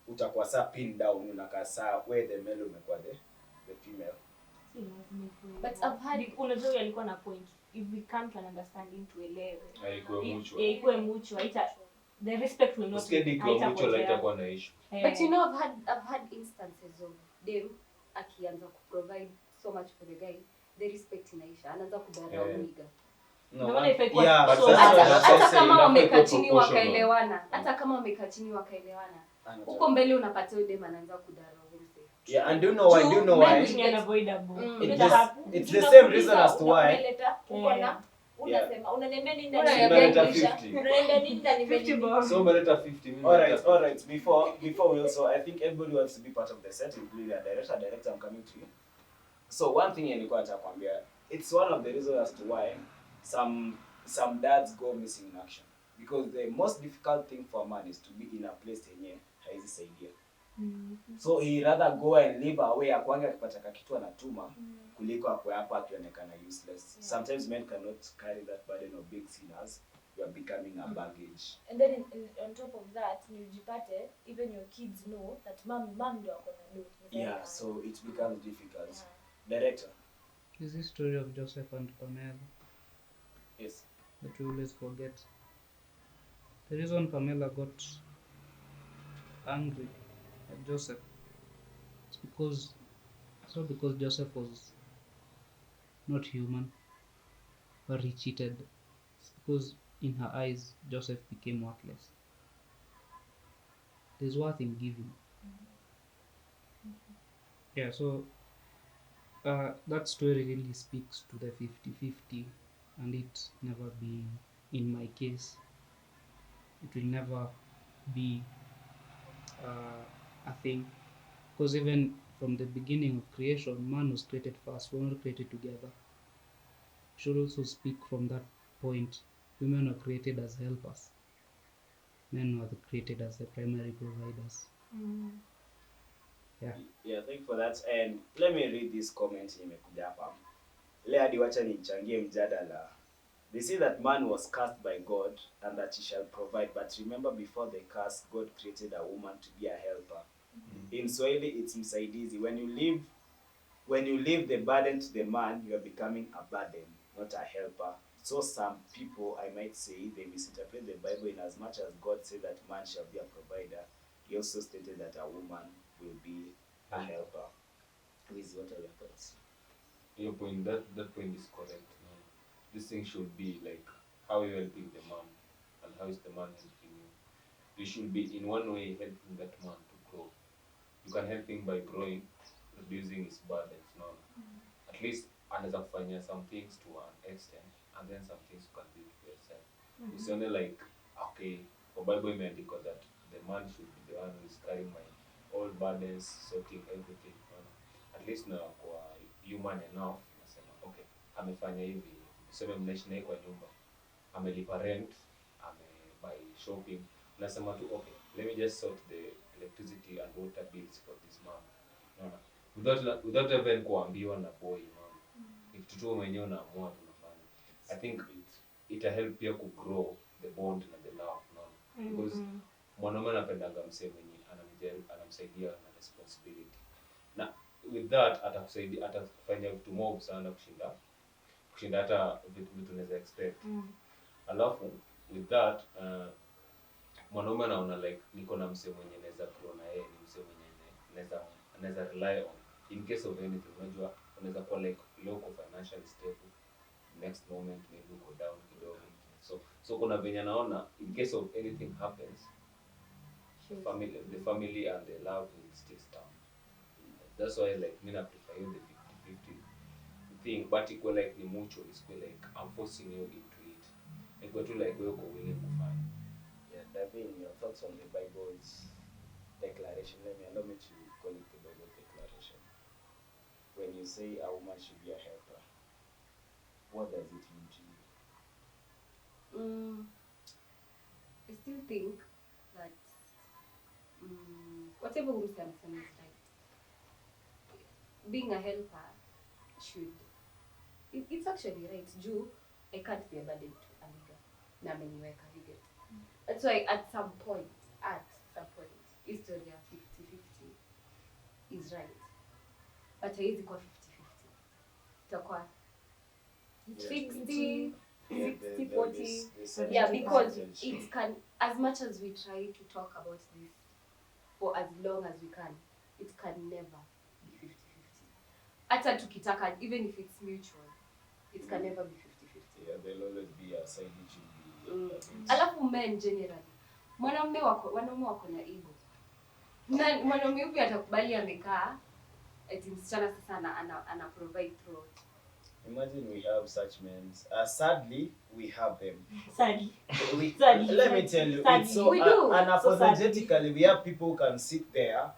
utakuwa saa pinned down, unakaa saa where the male umekuwa the female. But I've had unajua alikuwa na point. If we come to an understanding tuelewe. Haikuwe mutual. The respect will not haitakuwa na issue. But you know, I've had instances of them akianza ku provide so much for the guy, the respect inaisha, anaanza kudharau nigga. Hata kama wamekaa chini wakaelewana, huko mbele unapata yule dem anaanza kudharau mse. Yeah, and do you know why? It's the same reason as to why. unasema unaniambia nini Unaleta ndani 50. unaniambia nini ndani 50 bob. So umeleta 50 mimi. All right. Before we also, I think everybody wants to be part of the set, including a director. Director, I'm coming to you. So one thing nilikuwa natakwambia, it's one of the reasons as to why some dads go missing in action, because the most difficult thing for a man is to be in a place yenye haizi saidia. So he rather go and live away, akwange akipata kakitu anatuma kuliko akwe hapa akionekana useless. Sometimes men cannot carry that burden of big sinners. You are becoming a baggage. And then on top of that, nijipate even your kids know that mom ndio akona do. Yeah, so it becomes difficult. Director. Is this story of Joseph and Pamela Yes. that we always forget. The reason Pamela got angry at Joseph is because it's not because Joseph was not human, but he cheated. It's because in her eyes Joseph became worthless. There's worth in giving. Yeah, so that story really speaks to the 50-50, and it never being, in my case, it will never be a thing, because even from the beginning of creation, man was created first. We were not created together. Should also speak from that point. Women are created as helpers. Men were created as the primary providers. Yeah, thank you for that. And let me read this comment imekuja hapa. Leo hadi wacha nichangie mjadala. They say that man was cursed by God and that he shall provide. But remember, before the curse, God created a woman to be a helper. In Swahili, it's msaidizi. When you leave the burden to the man, you are becoming a burden, not a helper. So some people, I might say, they misinterpret the Bible in as much as God said that man shall be a provider. He also stated that a woman will be a helper. Wiz, what are your thoughts? Your point, that point is correct. No? This thing should be like, how you helping the man and how is the man helping you. You should be in one way helping that man to grow. You can help him by growing, reducing his burdens. No? At least anaweza kufanya some things to an extent, and then some things you can do it for yourself. It's only like, okay, for Bible imeandikwa that the man should be the one who is carrying my all burdens, sorting everything. No? At least na kwa human enough, nasema okay, amefanya hivi, tuseme mnaishi naye kwa nyumba, amelipa rent, amebuy shopping, nasema tu okay, let me just sort the electricity and water bills for this month. No? Without even kuambiwa na boy, ni kitu tu mwenyewe unaamua tunafanya. I think ita help pia ku grow the bond na the love, no? Because mwanaume anapendanga msee mwenye anamsaidia na responsibility. Na with that atakufanya vitu mob sana kushinda hata vitu unaweza expect. Alafu with that mwanaume anaona like niko na msee mwenye naweza grow na yeye, ni msee mwenye naweza rely on in case of anything. Unajua unaweza kuwa like local financially stable, next moment maybe uko down kidogo. So kuna venye naona in case of anything happens, the family and the love will still stand. That's why like me I prefer you the 50-50 thing, but equal like ni mutual. It's like I'm forcing you into it. Equal to like we're willing to find. Yeah, Davin, your thoughts on the Bible's declaration? Allow me to call it the Bible declaration. When you say a woman should be a helper, what does it mean to you? I still think that whatever we say is right. Being a helper should, it's actually right. I can't be a burden to a nigga. Na ameniweka, you get. That's why at some point, history of 50-50 is right. But haiwezi kuwa 50-50. Itakuwa 60, 60-40. Yeah, because it can, as much as we try to talk about this for as long as we can, it can never be 50-50. Hata tukitaka, even if it's mutual, it can never be 50-50. Yeah, there'll always be a side which will be Alafu men generally, wanaume wako na ego. Na mwanaume yupi atakubali amekaa eti msichana sasa ana provide throughout. Imagine we have such men. Sadly, we have them. Sadly. Sadly, let me tell you, sadly. it's so We do. unapologetically, we have people who can sit there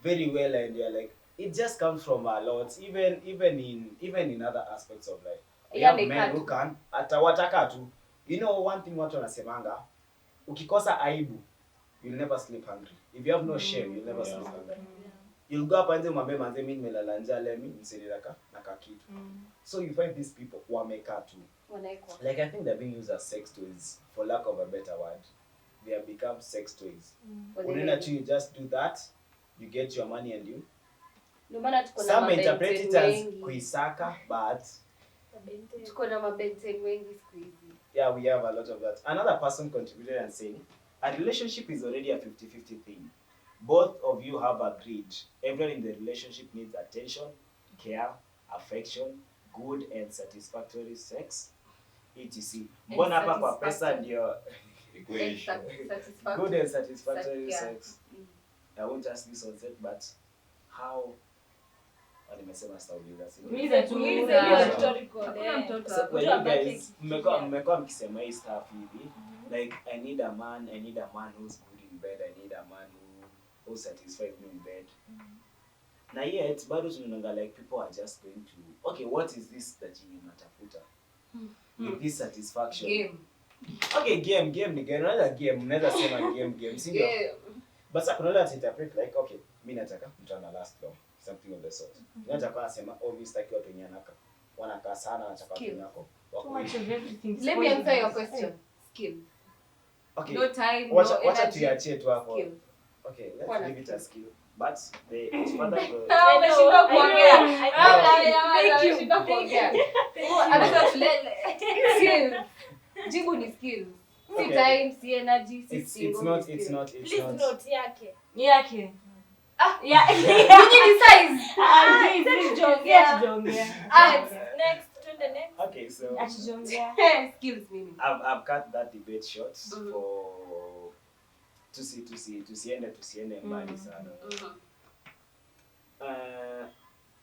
very well and they're like, it just comes from a lot, even in other aspects of life. We have men who can atawataka tu. You know, one thing watu wanasemanga, ukikosa aibu, you'll never sleep hungry. If you have no shame, you'll never sleep hungry. You'll go up and say, "Mambe manze mimi nimelala njaa leo mimi nisililaka na kakitu." So you find these people wamekaa tu. Like I think they're being used as sex toys, for lack of a better word. They have become sex toys. You just do that, you get your money and you. Some interpret it as kuisaka, but yeah, we have a lot of that. Another person contributed and saying, a relationship is already a 50-50 thing. Both of you have agreed. Everyone in the relationship needs attention, care, affection, good and satisfactory sex, etc. Mbona hapa kwa pesa ndio good and satisfactory sex. I won't ask this on set, but how nimesema sitauliza mmekuwa mkisema hii stuff hivi like I need a man who's good in bed, I need a man who satisfies me in bed. Na yet bado tunaona like people are just going to okay, what is this that you natafuta with this satisfaction game? Okay, game ni gani? Unaweza game, unaweza sema game si ndio? But sasa kuna wale interpret like okay, mimi nataka mtu ana last long, something of the sort. Nataka kusema oh, mimi sitaki watu wenye wanakaa sana, nataka watu wako. Let me answer your question. Skill. Okay. No time, Wacha tuiachie tu hapo. Okay, let's leave it as skill. But the further umeshinda kuongea. Umeshinda kuongea. Anataka tulele. Skill. Jibu ni skill. Si time, si energy, si single. It's not. Please note yake. Yeah. Nini ni size? Tujaongea. Next, to the next. Okay, so skills meaning. I've cut that debate short for tusiende mbali sana.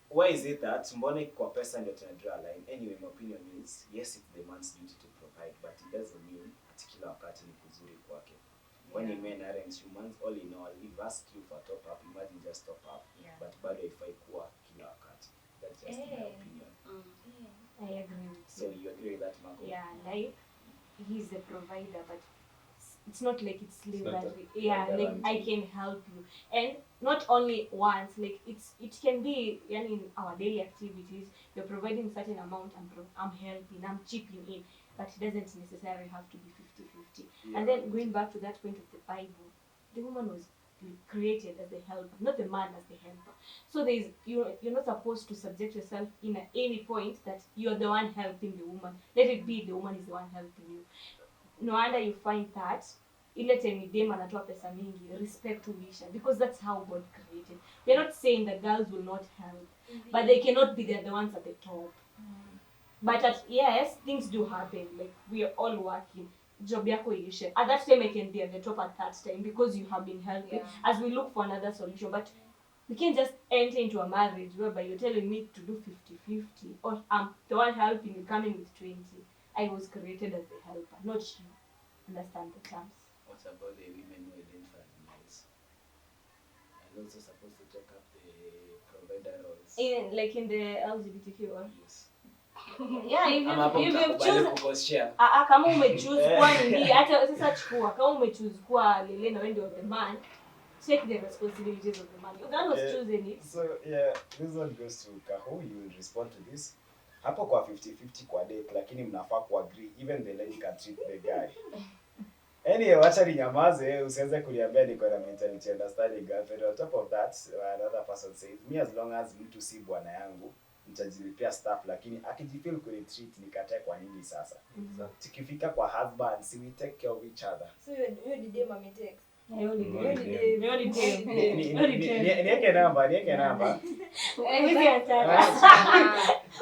Why is it that mbona kwa pesa ndio tunadraw line? Anyway, my opinion is yes, it's the man's duty to provide, but it doesn't mean at kila wakati ni kuzuri kwake. When men aren't humans, all in all, if ask you for top up, imagine just top up. But bado ifai kuwa kila wakati. That's just my opinion. I agree. So you agree with that, Marco? Yeah, like he's the provider, but it's not like it's slavery. Like I can help you, and not only once. Like it can be in our daily activities. You're providing certain amount, I'm helping, I'm chipping in, but it doesn't necessarily have to be 50-50. And then going back to that point of the Bible, the woman was created as the helper, not the man as the helper. So you're not supposed to subject yourself in at any point that you're the one helping the woman. Let it be the woman is the one helping you. No wonder you find that ile time dem anatoa pesa mingi, respect ulisha, because that's how God created. We're not saying that girls will not help, but they cannot be the ones at the top. But yes, things do happen. Like we are all working. Job yako iishe. At that time I can be at the top at that time because you have been helping as we look for another solution. But we can't just enter into a marriage whereby you're telling me to do 50-50 or I'm the one helping you coming with 20. I was created as the helper, not you. Understand the terms. What about the women who identify as males? And also supposed to take up the provider roles? In the LGBTQ or? Yes. Yeah, if you choose kama umechoose kuwa nini, hata sasa chukua kama umechoose kuwa lele na wewe ndio the man, take the responsibilities of the man. You cannot choosing it. So yeah, this one goes to Kaho. You will respond to this. Hapo kwa 50-50 kwa date, lakini mnafaa kuagree even the lady can treat the guy. Anyway, wacha ninyamaze, usianze kuniambia niko na mentality understanding girlfriend. On top of that, another person says, me as long as mtu si bwana yangu, nitajilipia stuff, lakini akijifeel kunitreat nikatae kwa nini sasa? Tukifika kwa husband, si we take care of each other. So you did them a text. Nieke namba.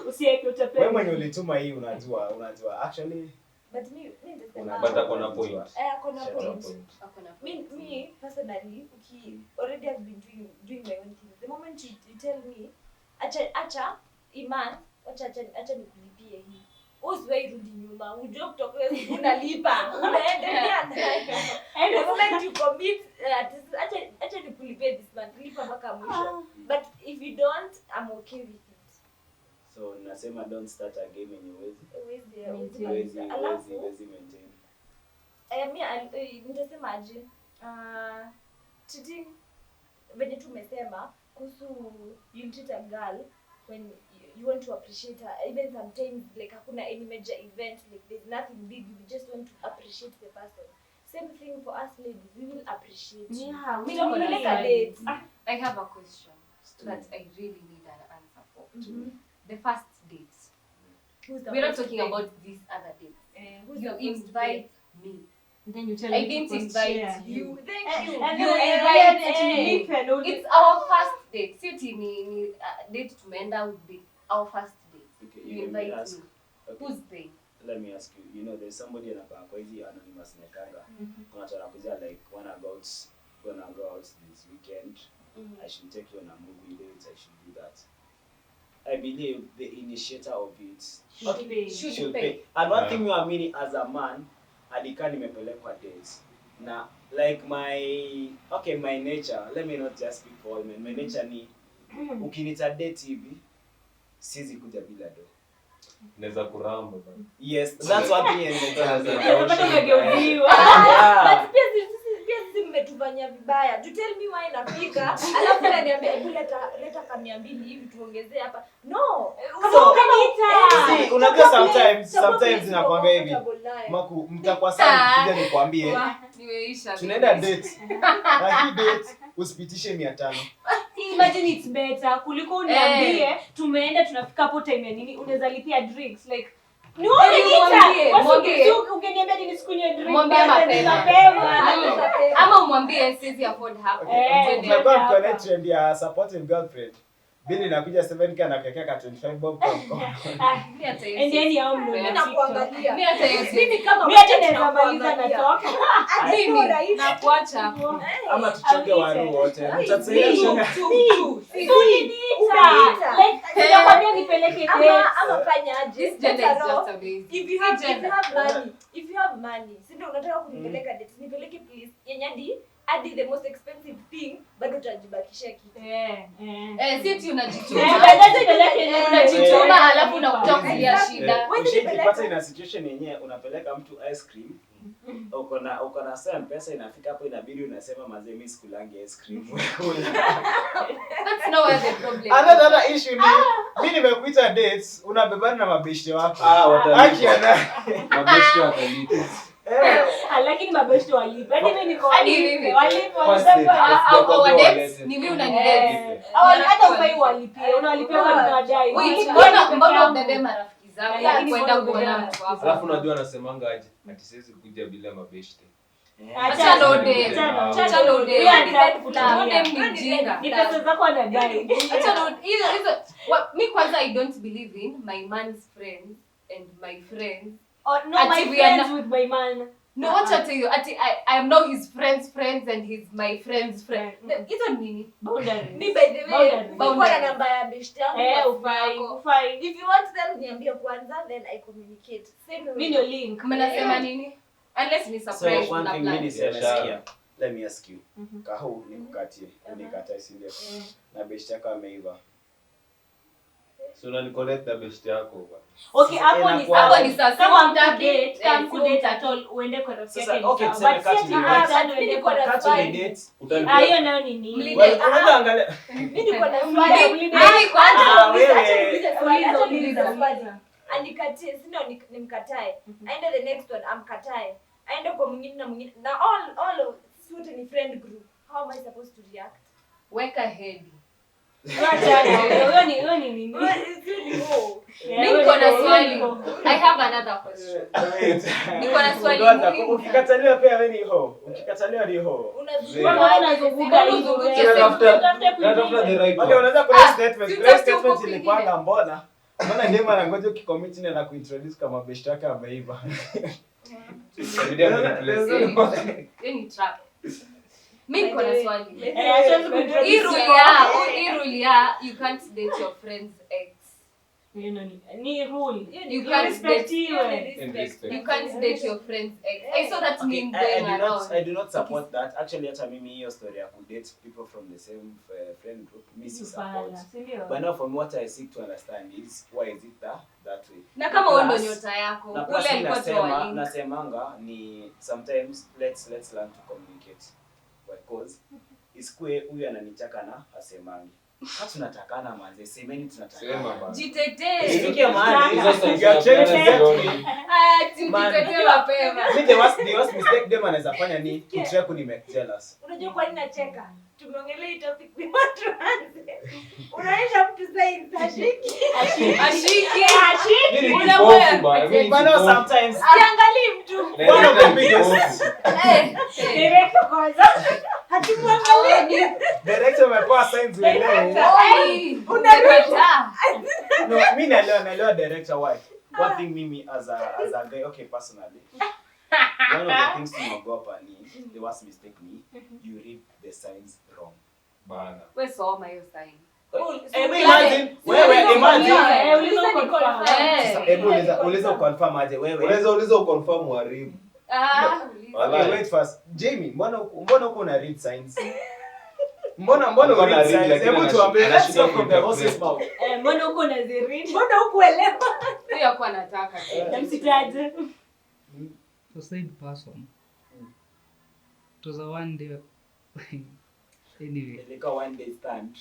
Usiweke utapeli. Wewe mwenye ulituma hii unajua. Actually, but me akona point. Akona point. Me personally, already have been doing my own things. The moment you tell me, acha iman acha nikulipie hii. Usiwahi rudi nyuma. Ujue kutoka unalipa. Unaendelea nayo. The moment you commit, acha nikulipie this month. Lipa mpaka mwisho. But if you don't, I'm okay with it. So nasema don't start a game yenye Huwezi maintain. Nitasema aje? Cheating venye tumesema kuhusu you treat a girl when you want to appreciate her, even sometimes like hakuna any major event, like there's nothing big, you just want to appreciate the person. Same thing for us ladies, we will appreciate you. Yeah, We don't like a date. I have a question that I really need an answer for. The first date. We're not talking about these other dates. You invite me. Then you tell I me didn't to invite you. you. Thank you. And You then invite me. It's our first date. See, ni date tumeenda would be our first date. Okay, You invite me. Okay. Who's they? Let me ask you. You know, there's somebody anakaa kwa hizi anonymous nekanga. Kuna tunakuja like gonna go out this weekend. I should take you on a movie date. I should do that. I believe the initiator of it should pay. And one thing you are meaning as a man, adika nimepelekwa dates. Na like my nature, let me not just speak for all men. My nature ni ukinita date hivi sizi kuja bila do. Naweza kuramba bana. Yes, that's what me and But pia mmetufanyia vibaya. To tell me why napika, alafu ananiambia hebu leta kamia mbili hivi tuongezee hapa. No. See, unajua sometimes inakwambia hivi. Maku mtakuwa sana kuja nikwambie. Nimeisha. Tunaenda date. Na hii date usipitishe 500. Imagine it's better kuliko uniambie tumeenda tunafika hapo time ya nini unaweza lipia drinks like ni mwambie ungeniambia ni nisikunywe drink mwambie mapema ama umwambie sisi afford hapo tunakuwa mkone trend ya supporting girlfriend bili inakuja 7k anakekea ka 25 bob kwa and then ya mno na kuangalia mimi hata hiyo mimi kama mimi hata naweza maliza na toka mimi na kuacha hapo ama tuchoke waru wote mtatsaidia Sinakwambia nipeleke date. Ama fanya aje? This gender is just amazing. If you have money, si ndio unataka kunipeleka date, nipeleke please. Yenye hadi the most expensive thing bado utajibakisha kitu. Si eti unajituma alafu unakuja kulia shida. Ukipata ina situation yenyewe unapeleka mtu ice cream. Uko na same pesa inafika hapo inabidi unasema mazee mimi sikulangi ice cream. That's not where the problem. Another issue ni mimi nimekuita dates unabebana na mabeshte wako. Watalipa. Mabeshte watalipa. Lakini mabeshte walipa. Hadi mimi niko walipa. Our dates ni mimi unanidate. Hata ufai walipie. Unawalipia kwa tunadai. Mbona ubebe marafiki zangu kwenda kuona mtu wako. Alafu unajua anasemanga aje? Ati siwezi kuja bila mabeshte. Acha lode. Ni pesa zako anadai. Acha lode. Hizo me kwanza I don't believe in my man's friends and my friends. No, my friends with my man. No, what I tell you, I am now his friends and he's my friend's friend. Hizo nini? Boundary. Me by the way, bora namba ya beshte yangu. Ufai. If you want them niambie kwanza then I communicate. Mimi ndio link. Mnasema nini? Unless ni surprise so, one thing plan. Let me ask you. Kahu nikukatie, unikatae si ndio? Na beshte yako ameiva. So unanicollect na beshte yako bwana. Okay, hapo ni sasa. Kama mdate, kama kudate at all uende kwa rafiki yake. Okay, but si ati uende kwa rafiki yake. Hiyo nayo ni nini? Unaweza angalia. Mimi niko na swali. Kwanza wewe anikatie, si ndio nimkatae. Aende the next one amkatae. Aende kwa mwingine na mwingine. Na all wote ni friend group. How am I supposed to react? weka head. Wewe ni nini? Niko na swali. I have another question. Niko na swali. Ukikataliwa pia wewe ni ho. Ukikataliwa ni ho. Unazunguka hizo. Unatafuta the right one. Unaweza kuna statement ilipanga mbona ndema anangoja ukicommit na kuintroduce kama best yake ameiva. Any trap. Mimi niko na swali. Hii rule ya you can't date your friend's ex. You know, ni rule. You can't respect you. You can't date your friend's ex. I saw that meme going around. I do not support that. Actually, hata mimi hiyo story I could date people from the same friend group. Missy support. But now from what I seek to understand is why is it that way? Na kama wewe ndo nyota yako, ule alikuwa tu nasemanga ni sometimes let's learn to communicate. Because isikue huyu ananichaka na asemangi. Hata tunatakana manze, semeni tunatakana. Jitetee. Isifikie mahali hizo signs ya change. Jitetee mapema. Mimi the worst mistake dem anaweza fanya ni kutry kuni make jealous. Unajua kwa nini nacheka? Tumeongelea hii topic ni watu anze. Unaisha mtu signs ashiki. Bana sometimes siangalie mtu. One of the biggest. Direct kwanza. Hatumwangalie. Direct umepoa signs wewe. Unarusha. No, mimi naelewa director why. One thing mimi as a guy, okay, personally, one of the things to naogopa ni the worst mistake ni you read the signs wrong. Bana. Wewe soma hiyo sign. Uliza confirm aje wewe. Uliza confirm uharibu. Okay, wait first. Jamie, mbona uko na read signs? Mbona una read signs? Hebu tuambie, let's go from the horse's mouth. Mbona uko na read? Mbona ukuelewa? Sio kwa nataka. Namsitaje. For said person. It was a one day anyway. Like a one day stand.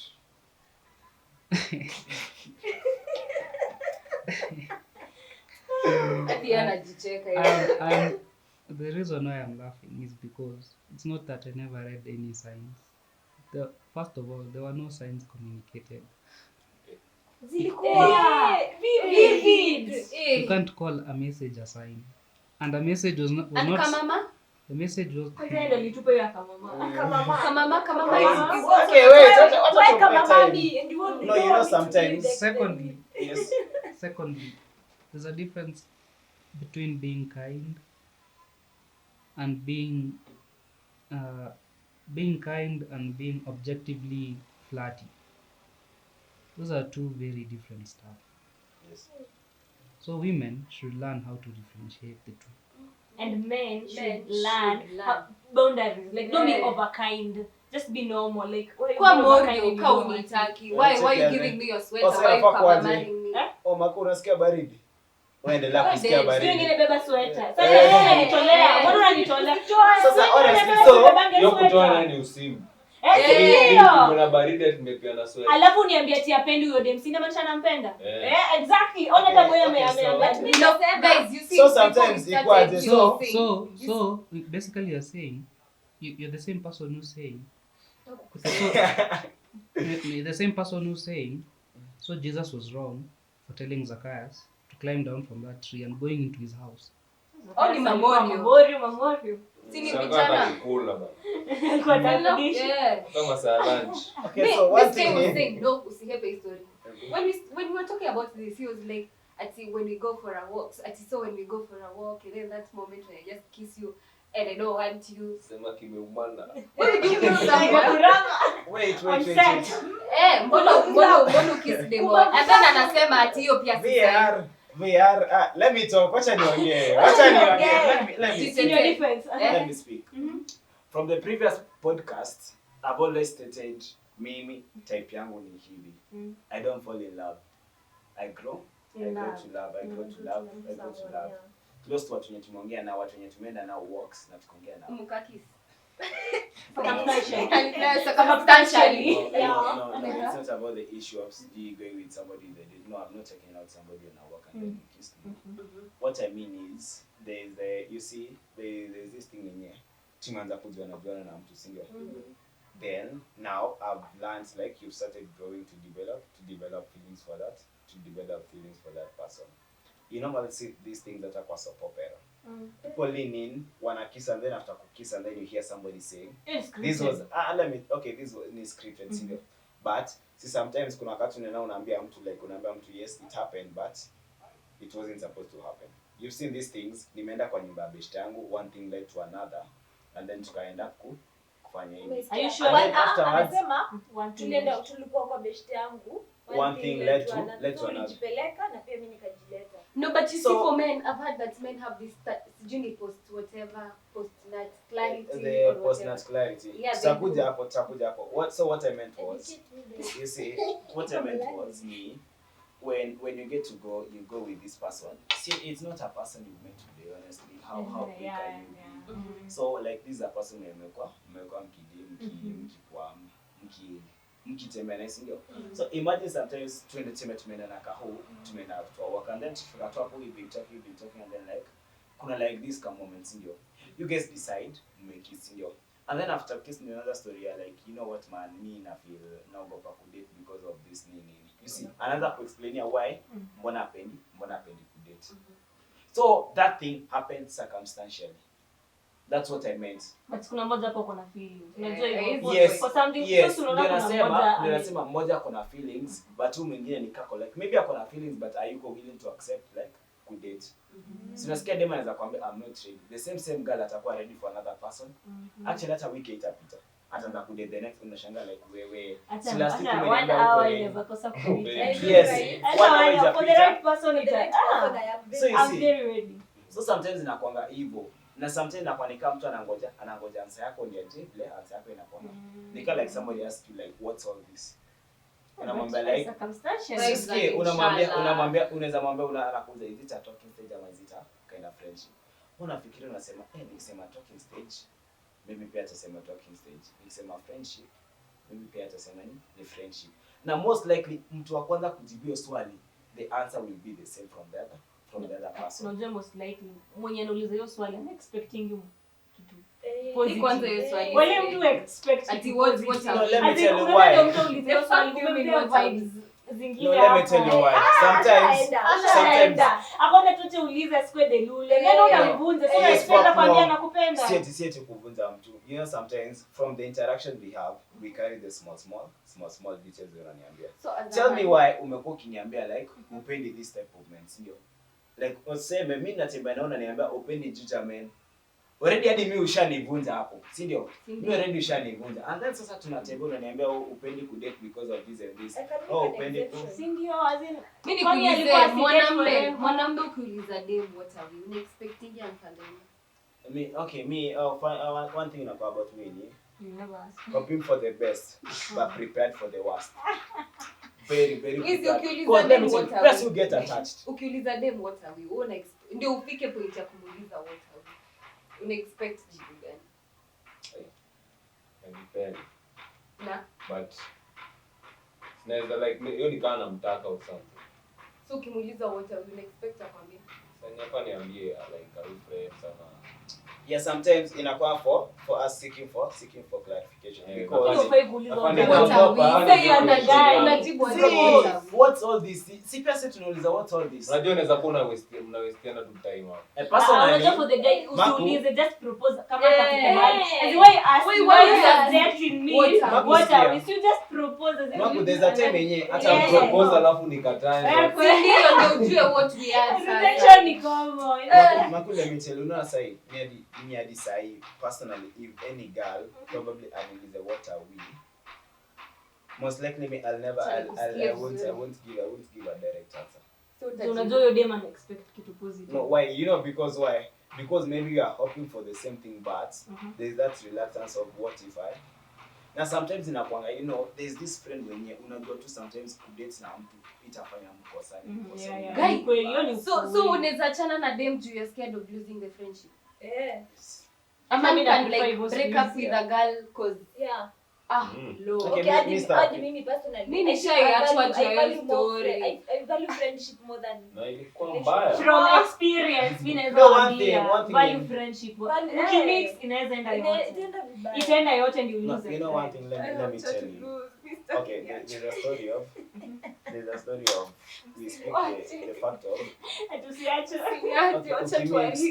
The reason why I'm laughing is because it's not that I never read any signs. First of all, there were no signs communicated. You can't call a message a sign. And a message was not... The message was... Okay, wait. No, you know sometimes... Secondly, there's a difference between being kind and being kind and being objectively flirty. Those are two very different stuff. Yes. So women should learn how to differentiate the two. And men should learn boundaries. Like, don't be overkind. Just be normal. Like, kwa morio kaunitaki. Why you giving me your sweater? Why you marrying me? Oh, Mako unasikia baridi. Waendelea kusikia baridi. Sio ngine beba sweater. Sasa nitolea. Mbona unanitolea? Sasa honestly so yo kutoa nani usimu. Kuna baridi tumepeana sweater. Alafu niambia ati apendi huyo dem. Sina maana anampenda. Exactly. Ona kama yeye ameambia. Guys, you see. So sometimes equal so basically you're saying you're the same person who's saying the same person who's saying so Jesus was wrong for telling Zacchaeus to climb down from that tree and going into his house. Ni mamorio. Sini vijana. Kula bana. Kwa tafadhali. Kama saa lunch. Okay, so one thing was saying, no, usihepe story. When we were talking about this, he was like, when we go for a walk, when we go for a walk, and then that moment when I just kiss you, and I don't want you. Sema kimeumana. Wait. Mbona kiss them all? And then anasema ati hiyo pia si VR. Let me talk. Wacha niongee. Let me speak. From the previous podcast, I've always stated mimi type yangu ni hivi. I don't fall in love. I grow to love. Close to watu wenye tumeongea na watu wenye tumeenda nao walks na tukaongea nao. Mukakis. Substantially. No, it's not about the issue of going with somebody that did. No, I'm not checking out somebody on a walk and then kiss them. What I mean is, there's this thing in here. Tumeanza kujuana na mtu single. Then now I've learned like you've started growing to develop feelings for that person. You normally see these things that are kwa soap opera. People lean in, wanna kiss, and then after kiss, and then you hear somebody saying, "This was this was scripted, single." But see, sometimes kuna wakati unaambia mtu yes, it happened, but it wasn't supposed to happen. You've seen these things. Nimeenda kwa nyumba ya beshte yangu, one thing led to another, and then tukaenda kufanya hivi. Are you sure? Anasema tulikuwa kwa beshte yangu, one thing led to another. Nijipeleka na pia mimi nikajileta. No, but you see, for men, I've heard that men have this sijui post whatever, post nut clarity the or post whatever. nut clarity. Yeah, Tutakuja hapo. What I meant was, you see, what I meant was me, when you get to go, you go with this person. See, it's not a person you met today, honestly. How quick are you? So like this is a person mmekuwa mkitembea na sindio. So imagine sometimes tumeenda na kahu, tumeenda to work, and then tukifika tu hapo we've been talking and then like kuna like this come moments sindio. You guys decide make it sindio. And then after kissing another story, you're like, you know what man, me na feel naogopa kudate because of this nini. You see, another to explain why mbona hapendi kudate. So that thing happened circumstantially. That's what I meant. But kuna moja hapo kuna feelings. Unajua hivyo. Yes. For something Yes. so tunaona kuna Nasema moja kuna feelings but tu mwingine ni kako like maybe akona feelings but are you willing to accept like kudate. So nasikia dema anaweza kwambia I'm not ready. The same girl atakuwa ready for another person. Actually hata wiki itapita. Ataanza kudate the next unashangaa like wewe. Si last week umeniambia uko inaweza kosa kudate. Yes. For the right person I'm very ready. So sometimes inakuanga hivyo. Na sometimes inakuwa ni kama mtu anangoja answer yako ndio vile answer yako inakuwa. Nika like somebody asks you like what's all this? Unamwambia like circumstantial. Unaweza mwambia anakuuliza is it a talking stage ama is it a kind of friendship? Unafikiria unasema nikisema talking stage maybe pia atasema talking stage. Nikisema friendship maybe pia atasema ni friendship. Na most likely mtu wa kwanza kujibu swali the answer will be the same from the other person. Unajua most likely mwenye anauliza hiyo swali I'm expecting you to Ni kwanza hiyo swali. Wale mtu expect ati what no, let me tell you why. Let me tell you why. Sometimes akona tuche uliza square de lule. Neno unamvunja sio expect kwambia nakupenda. Sieti kuvunja mtu. You know sometimes from the interaction we have we carry the small details unaniambia. Tell me why umekuwa ukiniambia like upendi this type of men, ndio? Like useme mimi natembea naona niambia upendi juja men. Already hadi mimi ushanivunja hapo, si ndio? Mimi already ushanivunja. And then sasa tunatembea unaniambia upendi kudate because of this and this. Upendi si ndio azin. Mimi nikuulize mwanamume ukiuliza dem what are you expecting answer them? One thing about me ni you never ask. hoping for the best but prepared for the worst. Very Easy ukiuliza dem what are plus you get attached. Ukiuliza dem what are we? Ndio ufike point ya kumuuliza what are we? Una expect jibu gani? Depend. Na But naweza like hiyo ni kama namtaka or something. so ukimuuliza what are we una expect akwambie? Sasa hapa niambie like a friend sana. Yeah, sometimes inakuwa for us seeking for clarification because what's all this? Si pesa tunauliza what's all this? Unajua unaweza kuwa una wasteana tu time hapo. Unajua for the guy usiulize just propose kama katika mahali. As why ask why you subjecting me? What are we? You just propose as Maku there's a time yenyewe hata propose alafu nikatae. Ndio ujue what we are. Rejection ni common. Maku let me tell you no say me hadi sahi personally if any girl probably anauliza what are we, most likely me I won't give a direct answer. So unajua your dem expect kitu positive. No, why? You know because why? Because maybe you are hoping for the same thing but there's that reluctance of what if I. Na sometimes inakuanga you know there's this friend wenye unajua tu sometimes kudate na mtu itafanya mkosani. Guy kweli hiyo ni so unaweza achana na dem juu you're scared of losing the friendship. Ama mimi can like break up with a girl cause low. Okay, mimi personally mimi nishaachwa juu ya story. I value friendship more than Na ilikuwa mbaya. From experience mimi naweza kuambia value friendship. Ukimix inaweza enda yote. Itaenda yote ndio lose. You know one thing let me tell you. Okay, there's a story of we speak the fact of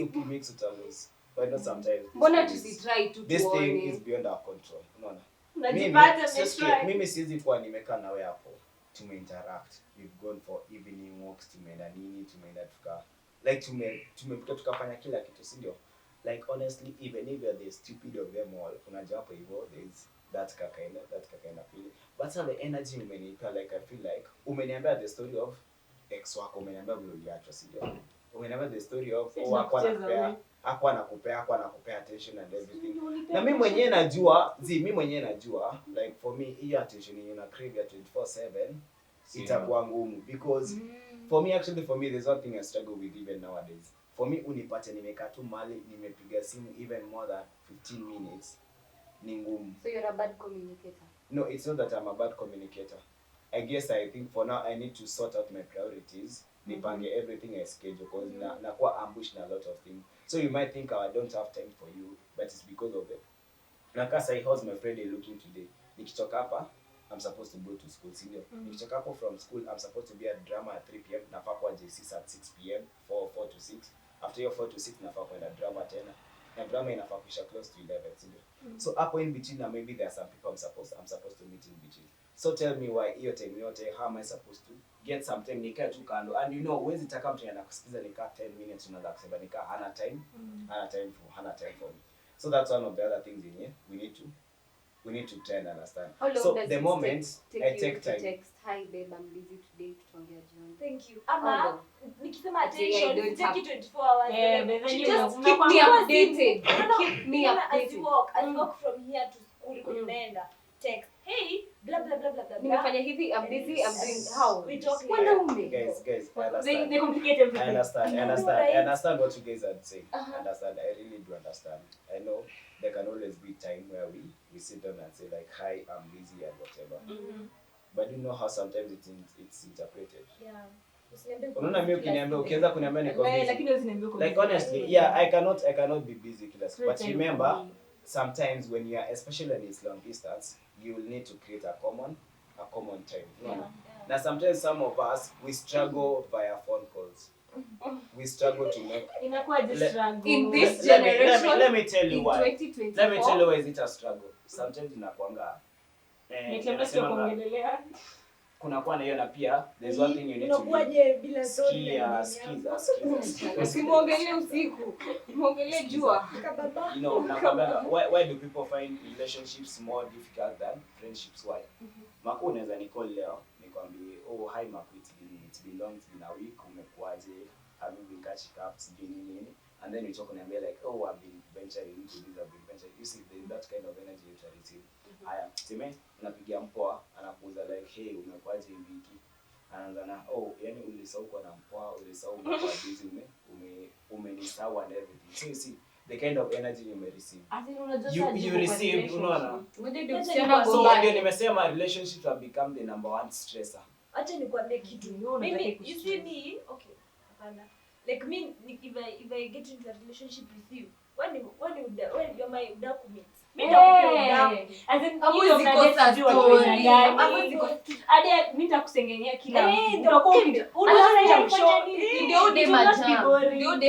ukimix utalose. But not sometimes. Mbona tusitry tu this thing is beyond our control. Unaona? Mimi siwezi kuwa nimekaa nawe hapo tumeinteract. We've gone for evening walks, tumeenda nini, tumeenda tukafanya kila kitu, si ndio? Like honestly even if you're the stupid of them all, unajua hapo hivyo that kakaenda pili. But the energy umenipa, like I feel like umeniambia the story of ex wako, umeniambia vile uliachwa, sio? Umeniambia the story of hakuwa anakupea attention and everything. Na mimi mwenyewe najua like for me hiyo attention yenye una crave 24/7 itakuwa ngumu, because for me there's one thing I struggle with even nowadays. For me unipate nimekaa tu mali nimepiga simu even more than 15 minutes ni ngumu. So you're a bad communicator? No, it's not that I'm a bad communicator. I guess I think for now I need to sort out my priorities. Nipange everything I schedule, because nakuwa ambushed na a lot of things. So you might think I don't have time for you, but it's because of it. Nakasa, how's my Friday looking today? Nikitoka hapa, I'm supposed to go to school, senior. Nikitoka hapo from school, I'm supposed to be at drama at 3 p.m. Nafaa kwa JC at 6 p.m. 4 to 6. After your 4 to 6, nafaa kwenda drama tena. Na drama inafaa kuisha close to 11, senior. So hapo in between, na maybe there are some people I'm supposed to meet in between. So tell me why hiyo time yote, how am I supposed to get some time nikae tu kando? And you know, huwezi taka mtu anakusikiza nikaa 10 minutes unaanza kusema nikaa hana time for me. So that's one of the other things in here we need to try and understand. So the moment I take time, text, hi babe, I'm busy today, tutaongea jioni. Thank you. Ama nikisema attention, take it 24 hours. Just keep me updated. Keep me updated. As walk from here to school kunaenda. Text, hey, blah blah blah blah blah. Nimefanya hivi, I'm busy, I'm doing how? We talk guys, I understand. They complicate everything. I understand what you guys are saying. I really do understand. I know there can always be time where we sit down and say like, hi, I'm busy and whatever. But you know how sometimes it's interpreted. Yeah. Unaona mimi ukiniambia ukianza kuniambia niko busy. Like honestly, yeah, I cannot be busy kila siku. But remember, sometimes when you are, especially when it's long distance, you will need to create a common time. Now sometimes some of us we struggle via phone calls. We struggle to make in this generation. Let me tell you why. 2024. Let me tell you why is it a struggle. Sometimes inakuanga kunakuwa na hiyo, na pia there's one thing you need to do. Usimwongelee usiku. Muongelee jua. You know, nakwambia why do people find relationships more difficult than friendships? Why? Maku unaweza nicall leo nikwambie, oh hi Maku, it's been long, it's been a week, umekuaje, have you been catching up, sijui nini, and then you talk and be like, oh I've been venturing into this, I've been venturing. You see that kind of energy you try to receive. Haya, sema unapigia mpoa, anakuuza like, hey umekuaje hii wiki, anaanza na oh yani ulisahau kwa na mpoa, ulisahau umekuwa busy, umenisahau and everything. So you see the kind of energy you may receive. You receive, unaona? So ndio nimesema relationships have become the number one stressor. Acha nikwambie kitu. Mimi you see me, okay. Hapana. Like me, if I get into a relationship with you, when you're my document. Mimi nitakusengenya kila mtu. Ndio de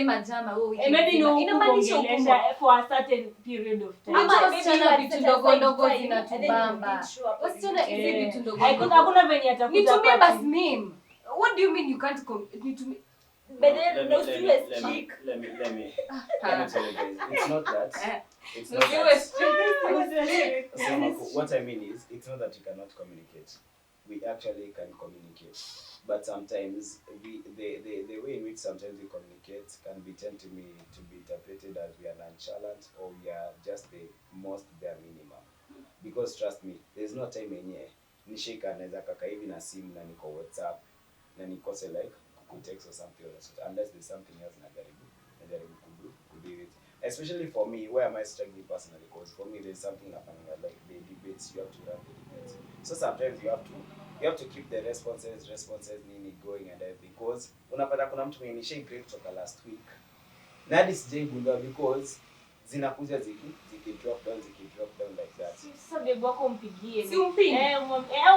majama wewe. Maybe no inamaanisha for a certain period of time. Wasichana vitu ndogo ndogo zinatubamba. Wasichana hizi vitu ndogo. Hakuna venye atakuja. Nitumie basi meme. What do you mean you can't nitumie? Let me tell you guys, it's not that. It's not that. What I mean is, it's not that you cannot communicate. We actually can communicate, but sometimes the way in which sometimes we communicate can be tend to be interpreted as we are nonchalant or we are just the most bare minimum. Because trust me, there's no time yenye nishika naweza kaka hivi na simu na niko WhatsApp na nikose like text or something else, unless there's something else najaribu kudo it. Especially for me, where am I struggling personally? Because for me there's something happening like the debates, you have to run the debates. So sometimes you have to keep the responses nini going and everything, because unapata kuna mtu mwenye nisha break kutoka last week na hadi sijaigundua because zinakuja ziki drop down like that. Sasa bebe wako mpigie. Si umpige.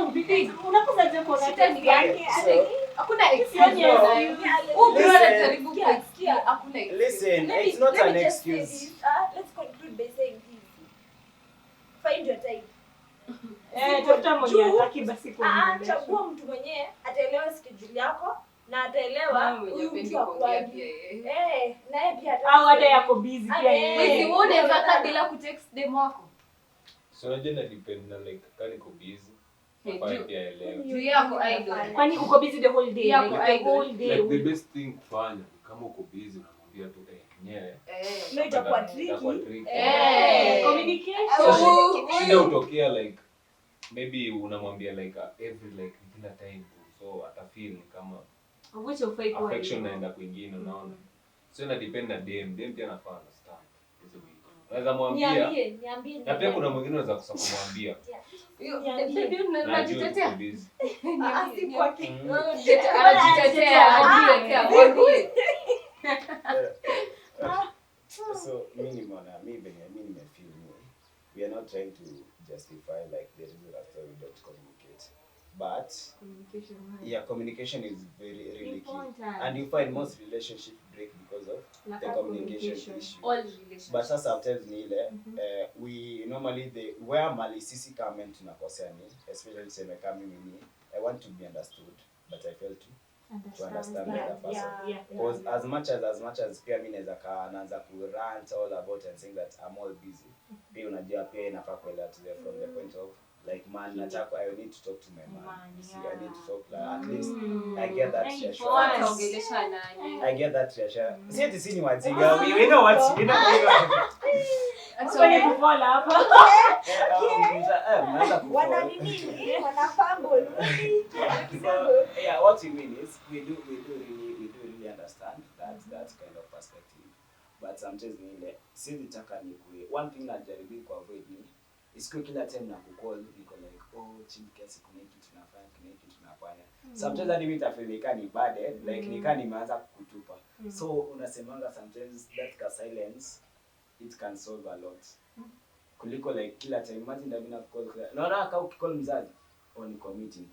Umpige. Unakosa je kwa nani yake? Hakuna excuse. Karibu kusikia hakuna excuse. Listen, it's not an excuse. Let's conclude by saying this. Find your type. Tafuta mmoja ataki basi kwa. Chagua mtu mwenyewe ataelewa schedule yako na ataelewa huyu mtu akwaje. Naye pia au hata yako busy pia yeye. Wewe uone kaka bila kutext demo wako. So unajua na depend na like kani ko busy. Nafaa pia elewe. Juu yako idol. Kwani uko busy the whole day? Yako Like the idol. whole day. Like the best thing kufanya kama uko busy unamwambia tu nyewe. Ndio itakuwa tricky. Communication. Shida utokea like maybe unamwambia like every like kila time so atafeel ni kama Which of fake one? affection naenda kwingine unaona. So ina depend na dem pia anafaa understand hizo vitu. Unaweza mwambia Niambie. na pia kuna mwingine unaweza kosa kumwambia. Baby unajitetea. Si kwa kitu. Anajitetea. So mimi nimefeel we are not trying to justify like the reason after we don't communicate, but communication is really Important. key, and you find most relationships break because of Lack the of communication communication. issue. All relationships. But sometimes ni ile we normally where mali sisi kama tunakosea ni especially sema kama mimi I want to be understood, but I fail to understand the other person. Because as much as pia mimi naanza ku rant all about and saying that I'm all busy. Pia unajua pia inafaa kuelewa from the point of like man nataka I need to talk to my man. See, I need to talk like, at least I get that reassurance. I get that reassurance. See ati ni wajinga. We know what you know. Actually kufola hapa. Wana nini? Wana fumble. Yeah, what you mean is we do really understand that kind of perspective. But sometimes si nitaka nikue. One thing najaribu ku avoid ni isiku kila time na kucall niko like chini kiasi kuna kitu tunafanya. Sometimes hadi mimi nitafeel ni bad like nimeanza kukutupa. So unasemanga sometimes that silence it can solve a lot. Kuliko like kila time imagine Davina call. Naona kama ukicall mzazi ni committing.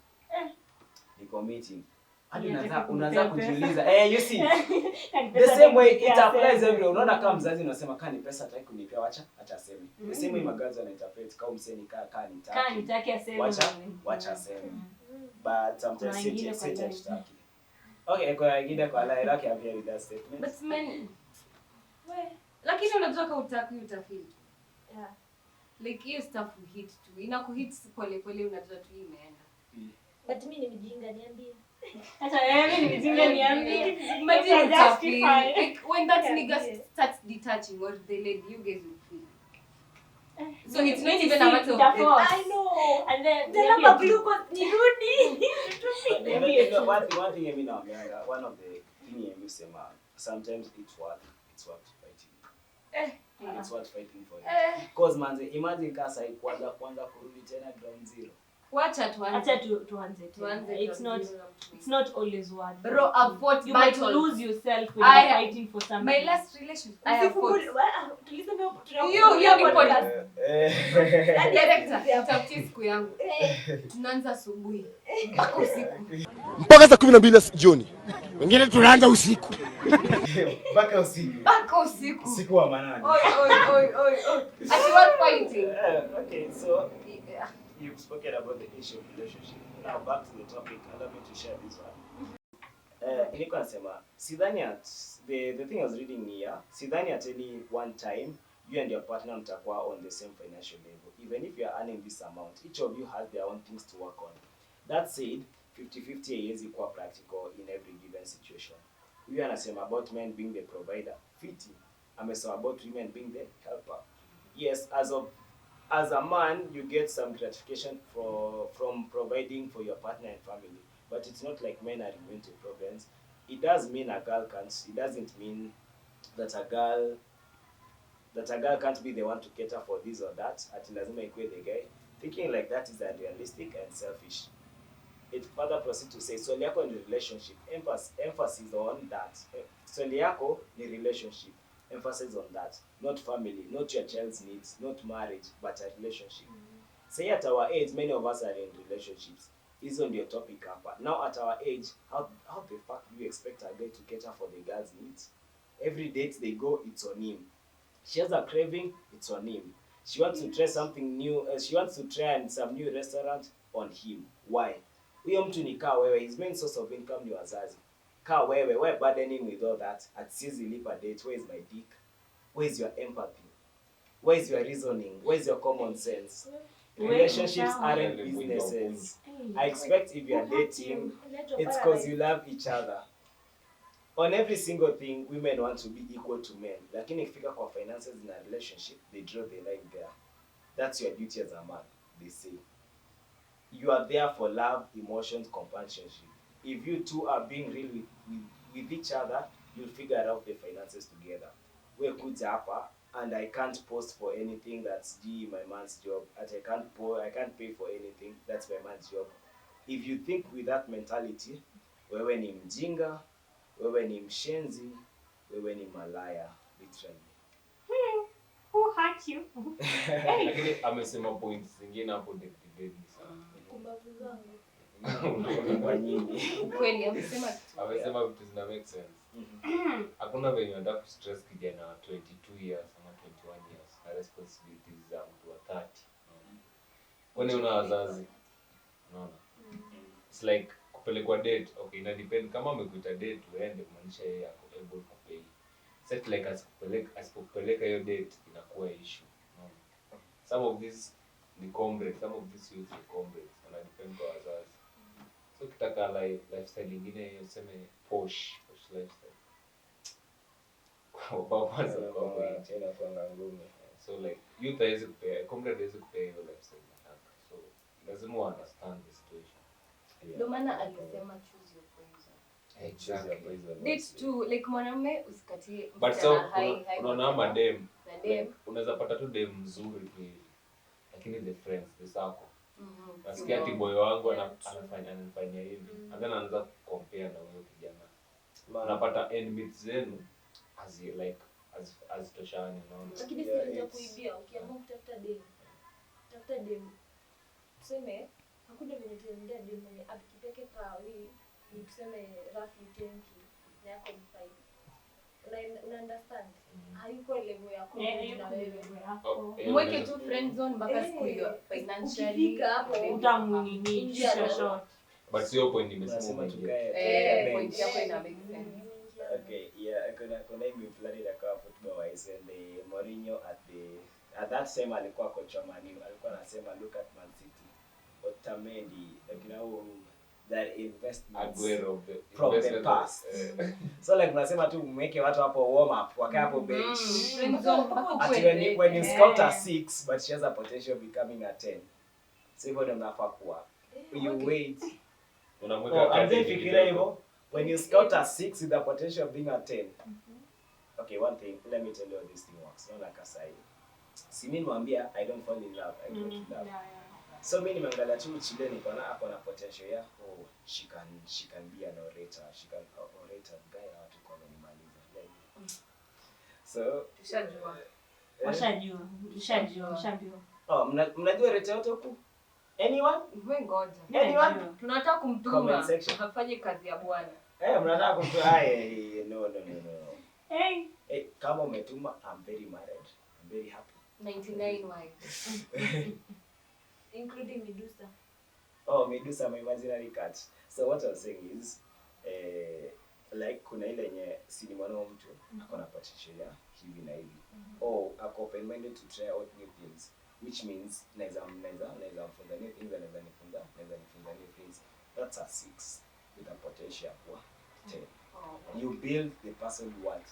Ni committing. Hadi unaanza kujiuliza you see the same way it applies everywhere. Unaona kama mzazi unasema kani pesa hataki kunipea acha aseme. The same way magazi wanainterpret kama mseni kani nitaki aseme. Wacha aseme. But sometimes sit tutaki. Okay, kwa ingine kwa lie okay I'm here with that statement. But man lakini unajua kama utafeel. Yeah. Like hiyo stuff hit tu. Inakuhit pole unajua tu imeenda. But mimi ni mjinga niambie. Hata mimi ni mjinga niambie. Imagine justify. Like when that nigga starts detaching or the lady you guys will feel. So it's not even a matter of I know. And then the glucose nirudi. One thing mimi naambianga, one of the thing you say sometimes it's worth fighting. It's worth fighting for it. Because manze imagine kasa kwanza kurudi tena ground zero. Wacha tuanze tuanze. It's not always worth. Bro, I've fought you battles. might lose yourself when you're fighting for something. My last relationship I have fought. Tulisema Hiyo ni podcast. Director, nitafutie siku yangu. Tunaanza asubuhi mpaka usiku. Mpaka saa 12 jioni. Wengine tunaanza usiku. Mpaka usiku. Siku wa manane. Oi. Ati what fighting? Okay, so you've spoken about the issue of relationship. Now back to the topic. Allow me to share this one. Nilikuwa nasema sidhani the thing I was reading here, sidhani at any one time you and your partner mtakuwa on the same financial level. Even if you are earning this amount, each of you has their own things to work on. That said, 50-50 haiwezi kuwa practical in every given situation. Huyu anasema about men being the provider, fiti. Amesema about women being the helper. Yes, as a man, you get some gratification from providing for your partner and family, but it's not like men are immune to problems. It does mean a girl can't. It doesn't mean that a girl can't be the one to cater for this or that. Ati lazima ikuwe the guy. Thinking like that is unrealistic and selfish. It further proceeds to say, swali yako ni relationship. Emphasis on that. Swali yako ni relationship. Emphasis on that, not family, not your child's needs, not marriage, but a relationship. Say at our age, many of us are in relationships. Is on your topic hapa. Now at our age, how the fuck do you expect a guy to cater for the girl's needs? Every date they go, it's on him. She has a craving, it's on him. She wants to try something new. She wants to try some new restaurant, on him. Why? Huyo mtu ni kaa wewe, his main source of income ni wazazi. Kaa wewe, burdening with all that. At sizi lipa date, where is my dick? Where is your empathy? Where's your reasoning? Where's your common sense? Relationships aren't businesses. I expect if you're dating, it's because you love each other. On every single thing, women want to be equal to men. Lakini ikifika kwa finances in a relationship, they draw the line there. That's your duty as a man, they say. You are there for love, emotions, companionship. If you two are being real with each other, you'll figure out the finances together. We're good hapa, and I can't post for anything that's my man's job. And I can't pay for anything, that's my man's job. If you think with that mentality, wewe ni mjinga, wewe ni mshenzi, wewe ni malaya, literally. Who hurt you? Lakini amesema points zingine hapo dead sana. Kumbavu zangu. Kwa nini? Kweli amesema Amesema vitu zina make sense. Hakuna venye unataka kustress kijana wa 22 years ama 21 years na responsibilities za mtu wa 30. Kwani una wazazi? Unaona? It's like kupelekwa date. Okay, ina depend kama amekuita date uende kumaanisha yeye ako able kupay. Set like asipopeleka hiyo date inakuwa issue. Unaona? Some of these ni comrades, some of these youth ni comrades. Wana depend kwa wazazi. So kitaka lifestyle ingine useme posh lifestyle. Kwa kwanza kwa inakuwa ngumu. So like youth haiwezi kupea, comrade haiwezi kupea hiyo lifestyle nataka. So lazima understand the situation. Ndio maana alisema choose your poison. Exactly. Dates too, like mwanamume usikatie. But so unaona madem, unaweza pata tu dem mzuri kweli. Lakini the friends, the circle. Nasikia ati boy wangu anafanya hivi. And then anaanza compare na huyo kijana. Unapata enemies zenu as toshani unaona. Lakini si nitakuibia ukiamua kutafuta dem. Tafuta dem. Tuseme hakuna venye tunaendea dem mwenye akipeke kawi ni tuseme roughly 20 na yako mfai. Una understand? Hayuko level yako na wewe. Mweke tu friend zone mpaka siku hiyo financially. Ukifika hapo Utamunini short. But sio point nimesema tukae. Point yako ina make sense. Okay, yeah, kuna hivi fulani na kwa football wise and Mourinho at that time alikuwa coach wa Man U, alikuwa anasema look at Man City. Otamendi, like now that investments Aguero from the past. So like unasema tu mweke watu hapo warm up, wakae hapo bench. Ati when you scout a 6 but she has a potential becoming a 10. So hivyo ndio mnafaa kuwa. You wait. Unamweka kati fikiria hivyo. When you scout a 6 with the potential of being a 10. Okay, one thing, let me tell you how this thing works. Not like a side. Si mimi mwambia I don't fall in love, I go to love. So mimi nimeangalia tu chile niko na hapo na potential ya she can be an orator, she can orate a guy out to call animaliza. So Ushajua. Oh, mnajua orator yote huku? Anyone? Wewe ngoja. Anyone? Tunataka kumtuma afanye kazi ya bwana. Mnataka kumtuma no. Hey, kama umetuma I'm very married. I'm very happy. 99 wives. Including Medusa. Oh, Medusa, my imaginary cat. So what I was saying is, like kuna ile yenye sinimano mtu akona potential ya hivi na hivi. Oh, ako open minded to try out new things, which means naweza mfunza new things, naweza nifunza new things. That's a 6 with a potential for 10. You build the person you want.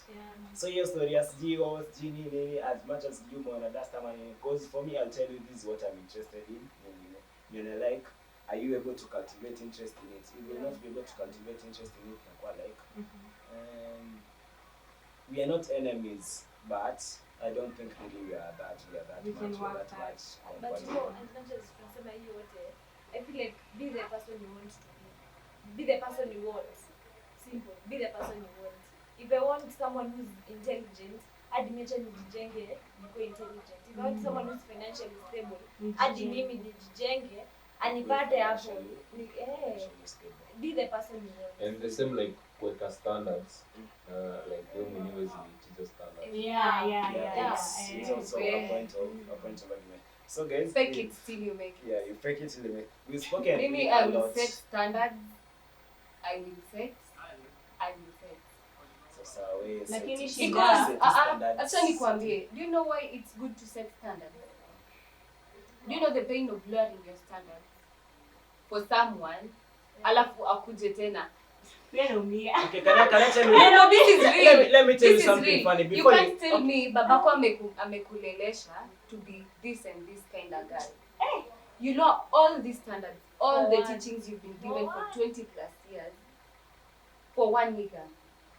So your story as Gio, Genie, as much as you want to understand, because for me, I'll tell you this is what I'm interested in. You know, like, are you able to cultivate interest in it? If you're not able to cultivate interest in it, like, we are not enemies, but I don't think really we are that much. But you know, as much as tunasema hiyo wote, I feel like be the person you want to be. Be the person you want. Simple. Be the person you want. If I want someone who's intelligent, I'd mention nijijenge niko intelligent. If I want someone who's financially stable, hadi mimi nijijenge anipate hapo. Be the person you want. And the same like kuweka standards, like wewe mwenyewe zilichizo standards. Yeah. It's also a point of argument. So guys, fake it till you make it. Yeah, you fake it till you make it. We've spoken maybe I will set standards. I will set. So Lakini setting shida- standards. Acha nikwambie, do you know why it's good to set standards? Do you know the pain of lowering your standards for someone alafu akuje tena? Wewe unaumia. Okay, can I tell you? No, this is real. Let me tell you This is something real. funny. You Before can't tell me babako amekulelesha to be this and this kind of girl. You know all these standards, all the teachings you've been given for 20 plus years for one nigga.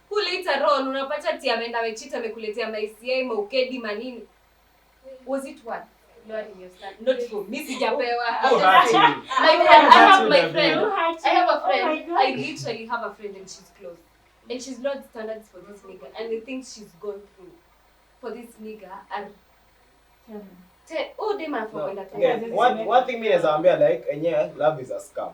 Who later on unapata ati ameenda amechita amekuletea maICA maukedi manini. Was it what? Lowering your standards. Not for me sijapewa. Who hurt you? My friend, I have Who my hurt friend. you? I have a Oh my friend. God. I literally have a friend and she's close. And she's lowered standards for this nigga. And the things she's gone through for this nigga are oh, they man for when that Yeah, one thing me naweza ambia like enyewe love is a scam.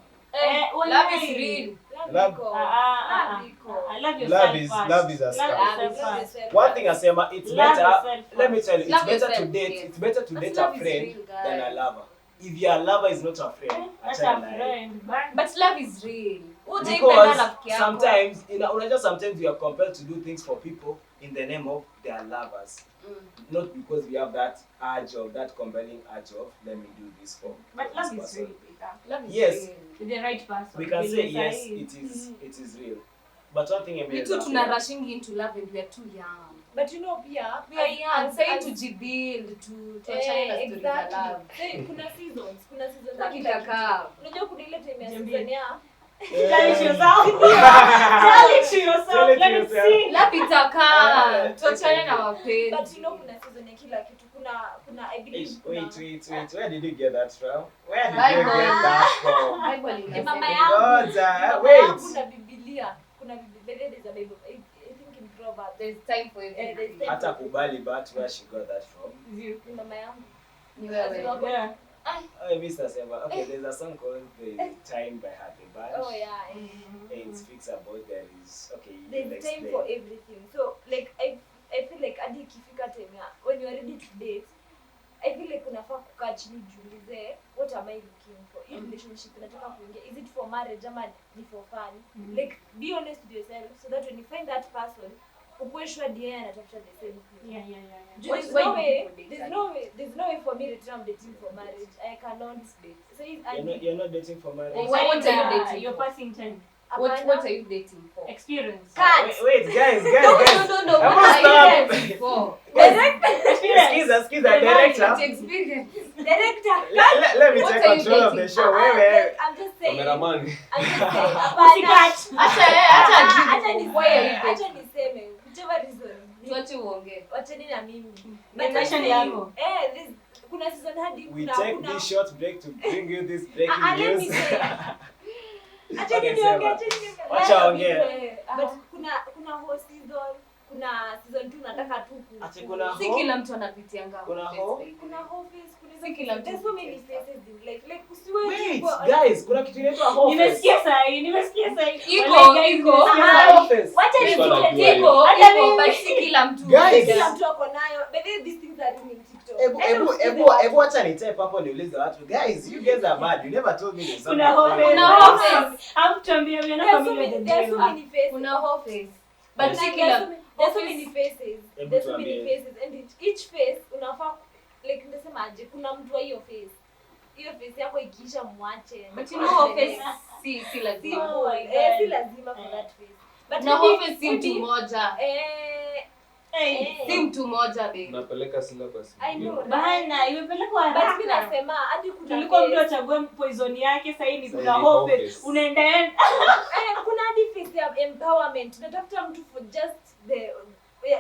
Love is real. Love I love yourself love is first. love is a Love scam. yourself first. One thing asema it's Love better. yourself Let me first. tell you, it's Love better to yourself, date. yes. It's better to But date love a is friend real, than guys. a lover. If your lover is not a friend, That's achana a naye. friend. But love is real. Because sometimes, unajua sometimes we are compelled to do things for people in the name of their lovers. Not because we have that urge of that compelling urge of let me do this for But this love is person. real. Love is Yes. real. With the right person. We can say Vile yes, sahi. it is real. But one thing We too tuna rushing into love and we are too young. But you know pia We are young. as- Saying as- to jibuild to achane na stories za love. Exactly. Kuna seasons za Sasa kila kitu. kitakaa. Unajua kuna ile time ya Jambi. season ya Tell it yourself. Tell it to yourself. Tell it to Let it yourself. sing. Love itakaa. Tuachane na mapenzi. but you know kuna season ya kila kitu. Kuna I believe kuna Wait. Where did you get that from? Where did Bible. you get that from? Bible mama inasema. yangu. God, Mama wait. yangu na Biblia. Kuna Biblia there is a Bible. I think in Proverbs. There's time for there's everything. time. Hata kubali but where she got that from? You. Ni mama yangu. Ni wewe. Yeah. Oh, Mr. Seba. Okay, there's a song called The Time by Happy Bunch. Oh yeah. And it speaks about there is okay. You There's can time explain. for everything. So like I feel like hadi ikifika time ya when you are ready to date, I feel like unafaa kukaa chini ujiulize what am I looking for? Hii relationship nataka kuingia. Is it for marriage ama ni for fun? Like be honest with yourself so that when you find that person, ukuwe sure yeye anatafuta the same thing. Yeah. There's Why no do way. people date There's no way for me to I'm dating for marriage. I cannot date. So if You're not dating for marriage. Why what are you dating You're for? passing time. What are you dating for? Experience. Wait, guys. No. Come What on, are stop. you dating for? Excuse, director. It's experience. Director. Let me What take are you control of the dating? show. Where? I'm just saying. Cameraman. I'm just saying. Acha niseme whichever reason. Tuache uongee. Wacheni na mimi. Ni maisha ni yako. Kuna season hadi we kuna take this short break to bring you this breaking let me news. say. Acha Okay, niongee, Seba. Wacha ongea. But kuna whole season, kuna season 2 nataka tu Ati kuna Si kila mtu anapitianga. Kuna phase ho? baby. kuna whole phase, kuna Si kila mtu there's so many hupitia. phases in life. Like usiwe Wait, tu- guys, kuna kitu inaitwa office. Nimesikia sahi. Iko. Office. Wacha This one niseme najua Iko, Hata iko, mimi- but si kila mtu. Guys. kila mtu ako nayo. But then these things are in TikTok. Ebu acha nitape hapo niulize watu. Guys, you guys are bad. You never told me there's something. Kuna hope. Kuna hope. Hamtuambia we are not There are so familiar many with there are so them. many phases. Kuna hope. But Kuna- si there are kila. so many- there's so many phases. Hebu There's so many tuambie. phases and each phase unafaa like ndasemaje kuna mtu wa hiyo phase. Hiyo phase yako ikiisha mwache. But you know hope si lazima. Si lazima for that phase. But Na maybe- hope si mtu maybe- mmoja. Si mtu mmoja baby. Unapeleka syllabus. I know. Bana, imepelekwa But mimi haraka. nasema hadi kuna Tulikuwa mtu phase- achague poison yake, sasa hivi Sasa kuna hivi hope. hopeless. Unaenda kuna hadi phase ya empowerment. Natafuta mtu for just the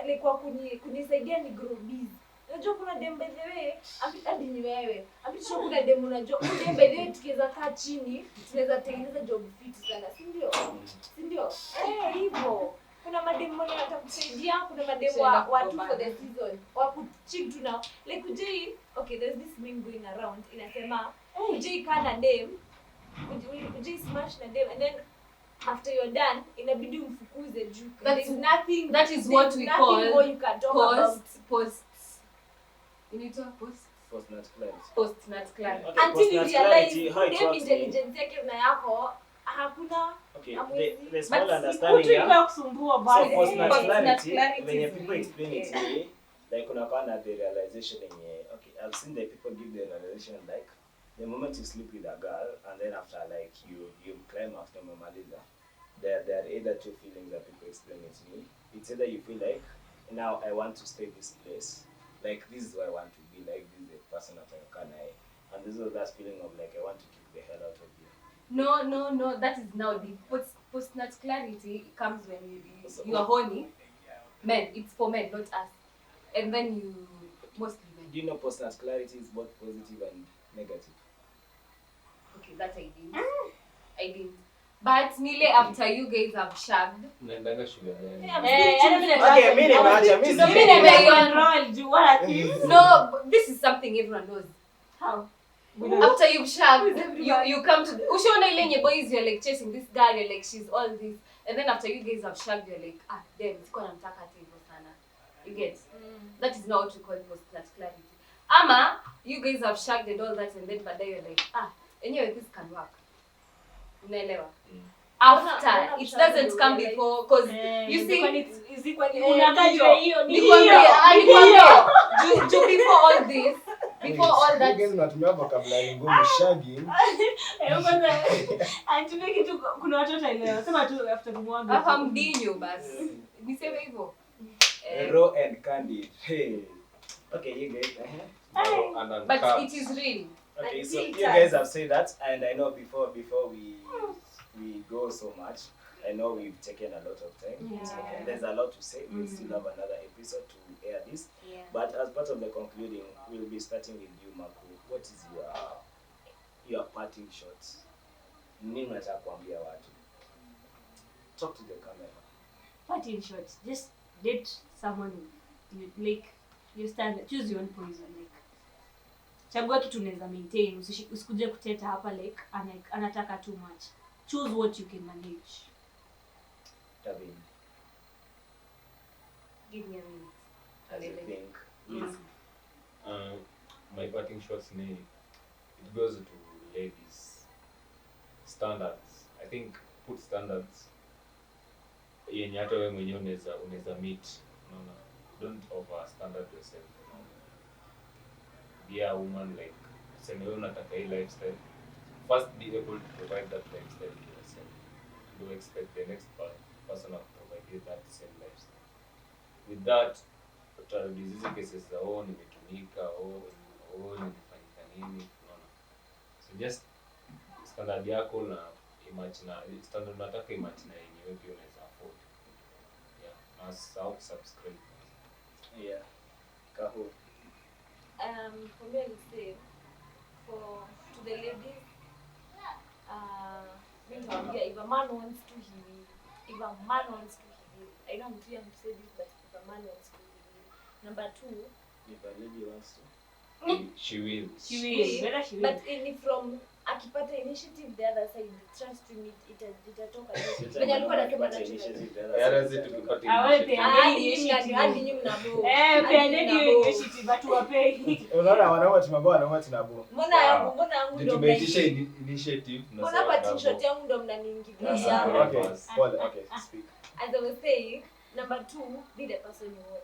like kwa kunisaidia ni grow busy. Unajua kuna dem by the way, hadi ni wewe. Ambicho kuna dem unajua, kuna dem by the way tukiweza kaa chini, tunaweza tengeneza job fit sana, si ndio? Si ndio? Hivyo. Kuna mademu mmoja atakusaidia, kuna mademu watu for the season. Wa kuchick tu now. Like ujei, okay, there's this meme going around inasema ujei kana dem, ujei smash na dem and then after you're done inabidi umfukuze juu. There's nothing. That is what there's we nothing call more you can talk about. Inaitwa post Post-nut client. post nut client. Okay, Until you post-nut clarity, realize how it dem works intelligence yake na yako hakuna Okay, Amwezi. the small But si understanding kutu here. iko kusumbua So basi. post-nat Post-nat clarity, clarity when is people real. explain it to me, like unakuwa na the realization yenye, okay, I've seen the people give the realization like the moment you sleep with a girl and then after like you climb after umemaliza, there are either two feelings that people explain it to me. It's either you feel like now I want to stay this place, like this is where I want to be, like this is the person that I can and this is that feeling of like I want to kick the hell out of you. No. That is now the post-nat clarity comes when you are horny. Men, it's for men, not us. And then you mostly men. Do you know post-nat clarity is both positive and negative? Okay, that I didn't. But Nile, after you guys have shagged. Naendaga shule gani? Okay, mimi nimeacha No, this is something everyone knows. How? After you've shagged, you come to ushaona ile nye boys, you're like chasing this girl, you're like she's all this, and then after you guys have shagged, you're like damn, siko namtaka hivyo sana. You get? That is not what we call post-nat clarity. Ama you guys have shagged and all that, and then baadaye you're like anyway this can work. Unaelewa? After it doesn't come before, because you see unakajua hiyo ni before all this, before all that. Guys unatumia vocabulary ngumu, shagging. Antumie kitu kuna watu wataelewa. Sema tu after kumwaga. Afamdinyo basi. Niseme hivyo. Raw and candid. Hey. Okay, you guys. But it is real. Okay, so you guys have said that, and I know before we go so much, I know we've taken a lot of time. Yeah. Okay, there's a lot to say. We'll still have another episode to air this. Yeah. But as part of the concluding, we'll be starting with you, Marco. What is your parting shots? Nini unataka kuambia watu? Talk to the camera. Parting short, just date someone like you stand, choose your own poison. Like chagua kitu unaweza maintain, usikuje kuteta hapa like anataka too much. Choose what you can manage. Tavin, Give me a minute. as you think, please. My parting shots it goes to ladies. Standards. I think put standards yenye hata wewe mwenyewe unaweza meet. Unaona? Don't over standard yourself. Be a woman like sema wewe unataka hii lifestyle. First be able to provide that lifestyle to yourself. Don't expect the next person to provide you that same lifestyle. With that, utarudi hizi cases za nimetumika nimefanyika nini, unaona. So just standard yako na imagine na standard unataka imagine na yenyewe pia unaweza afford. Yeah, as subscribe. Yeah. Kaho. For me, I would say, to the ladies, if a man wants to, he will. If a man wants to, he will. I know I'm too young to say this, but if a man wants to, he will. Number two, If a lady wants to. She will. She will. But from akipata initiative the other side, trust me, itatoka. Venye alikuwa anasema Yara zetu tupate hadi nyinyi mnabo. Peaneni hiyo initiative watu wapei. Unaona wanaume tunabao wanaume tunabo. Mbona yangu ndo tumeitisha initiative na mbona parting shot yangu ndo mnaniingilia. Okay. Well, okay, speak. As I was saying, number two, be the person you want.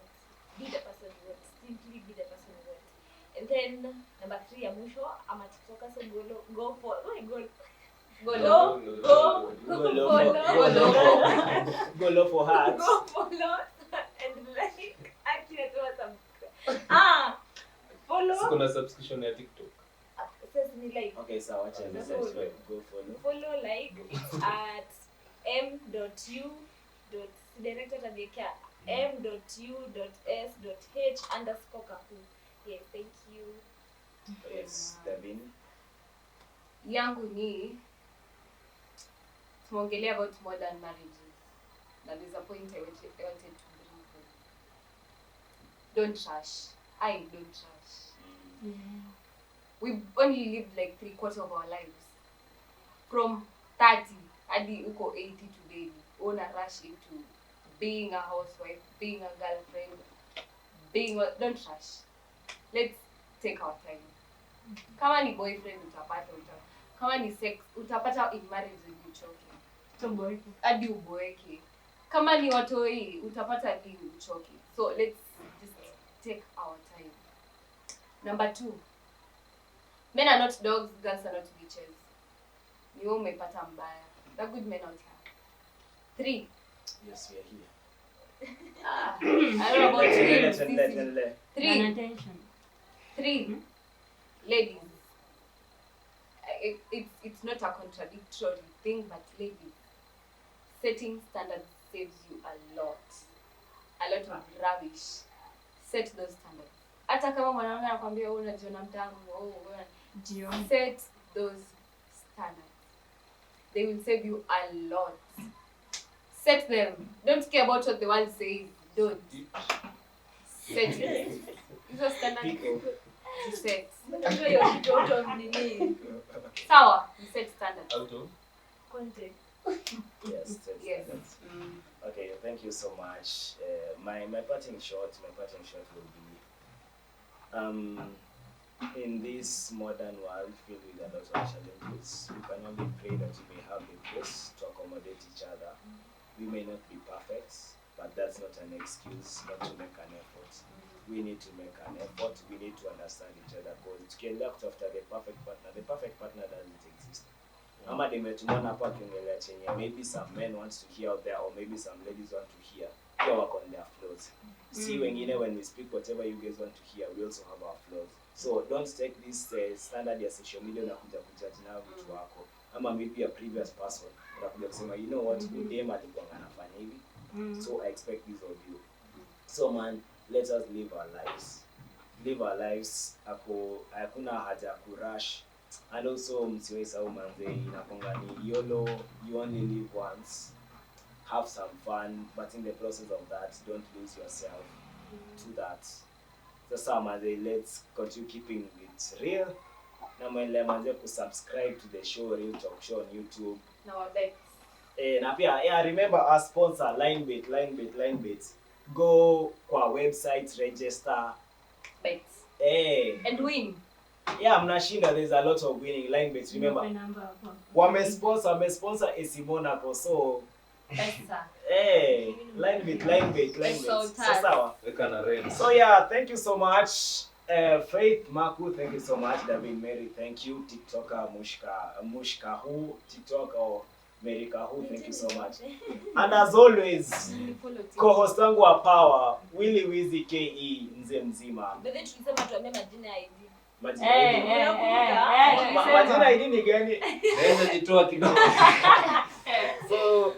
Be the person you want. Simply be the person you want. And then number three, ya mwisho, ama TikToker, so go for. Oh my God. Go low for hearts. Go follow and like. Actually, I don't some. Follow. Kuna subscription ya TikTok. Says me like. Okay, so watch and subscribe. Go follow. Follow like it's at m.u. Directed at the care m.u.s.h_kahu. Yes, thank you. Yes, Davin. Yangu ni tumeongelea about modern marriages. That is a point I wanted to bring home. Don't trash. Don't trash. We've only lived like 3/4 of our lives. From 30 hadi uko 80 today. Wanna rush into being a housewife, being a girlfriend, don't rush. Let's take our time. Kama ni boyfriend utapata. Kama ni sex utapata in marriage when you choke. hadi uboeke. Kama ni watoi utapata hadi uchoke. So let's just take our time. Number 2. Men are not dogs, girls are not bitches. Ni wewe umepata mbaya. The good men out here. 3. Yes, we are here. I don't know about you. 3. 3. Ladies. It's not a contradictory thing, but ladies, setting standards saves you a lot of rubbish. Set those standards. Hata kama mwanamke anakuambia wewe unajiona mtamu, set those standards. They will save you a lot. Set them. Don't care about what the world says. Don't. Set it. These are standards to set. Sawa, you set standards. Out of Content. Yes, Yes. Okay, thank you so much. My parting shot will be in this modern world filled with a lot of challenges. We can only pray that we may have the grace to accommodate each other. We may not be perfect, but that's not an excuse not to make an effort. We need to make an effort. We need to understand each other, because to get looked after the perfect partner doesn't exist. Ama nimetumana hapa kiongelea chenye maybe some men wants to hear out there, or maybe some ladies want to hear. They work on their flaws. See, wengine when we speak whatever you guys want to hear, we also have our flaws. So don't take this standard ya social media na kuja na mtu wako. Ama maybe a previous person unakuja kusema, you know what, dem alikuwa anafanya hivi. So I expect this of you. So man, let us live our lives. Live our lives. Hakuna haja ya kurush. And also msiwesahau manze, inakonga ni YOLO, you only live once. Have some fun, but in the process of that, don't lose yourself to that. Sasa manze, let's continue keeping it real. Na mwendele manze kusubscribe to the show, Real Talk Show on YouTube. Na pia, remember our sponsor, Linebait. Go kwa website, register. Bets. And win. Yeah, mnashinda, there's a lot of winning. Linebait, remember. Wamesponsor AC Monaco, so Pesa. Linebait. Sawa. Weka So yeah, thank you so much. Faith Maku, thank you so much. David Mary, thank you. TikToker Mushka Hu, TikToker Merika Hu, thank you so much. And as always, co-host wangu wa Power, Willy Wizzy KE mzee mzima. Bebe tulisema tuambie majina ya ID. Majina ID ni gani? Naweza jitoa kidogo. So,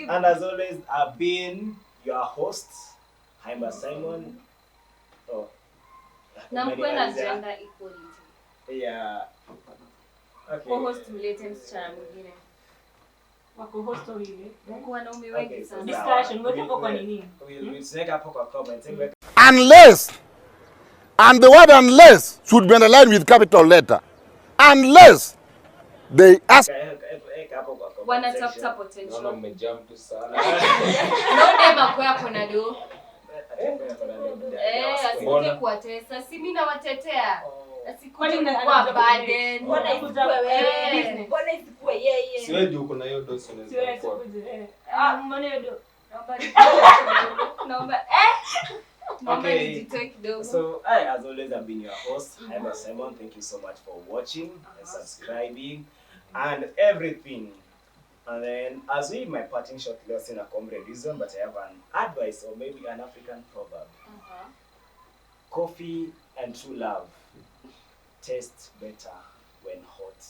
and as always, I've been your host, Haimba Simon. Oh. Na mkuwe na gender equality. Yeah. Okay. Co-host mlete msichana mwingine. Wako-host wawili. Mko wanaume wengi sana. Discussion, ngoja hapo kwa nini? We'll take hapo kwa comment. Unless, and the word unless should be underlined with capital letter. Unless they ask. Wanatafuta potential. Naona mmejump tu sana. Naona mako yako na do. Asikuje kuwatesa. Si mimi nawatetea. Asikuje kwa burden. Mbona isikue wewe? Mbona isikue yeye? Si wewe uko na hiyo dosi unaweza kuwa. Mbona hiyo do? Naomba Okay. So as always, I've been your host, Haimba Simon. Thank you so much for watching and subscribing and everything. And then, as we my parting shot, less in a comrade reason, but I have an advice or maybe an African proverb. Coffee and true love taste better when hot.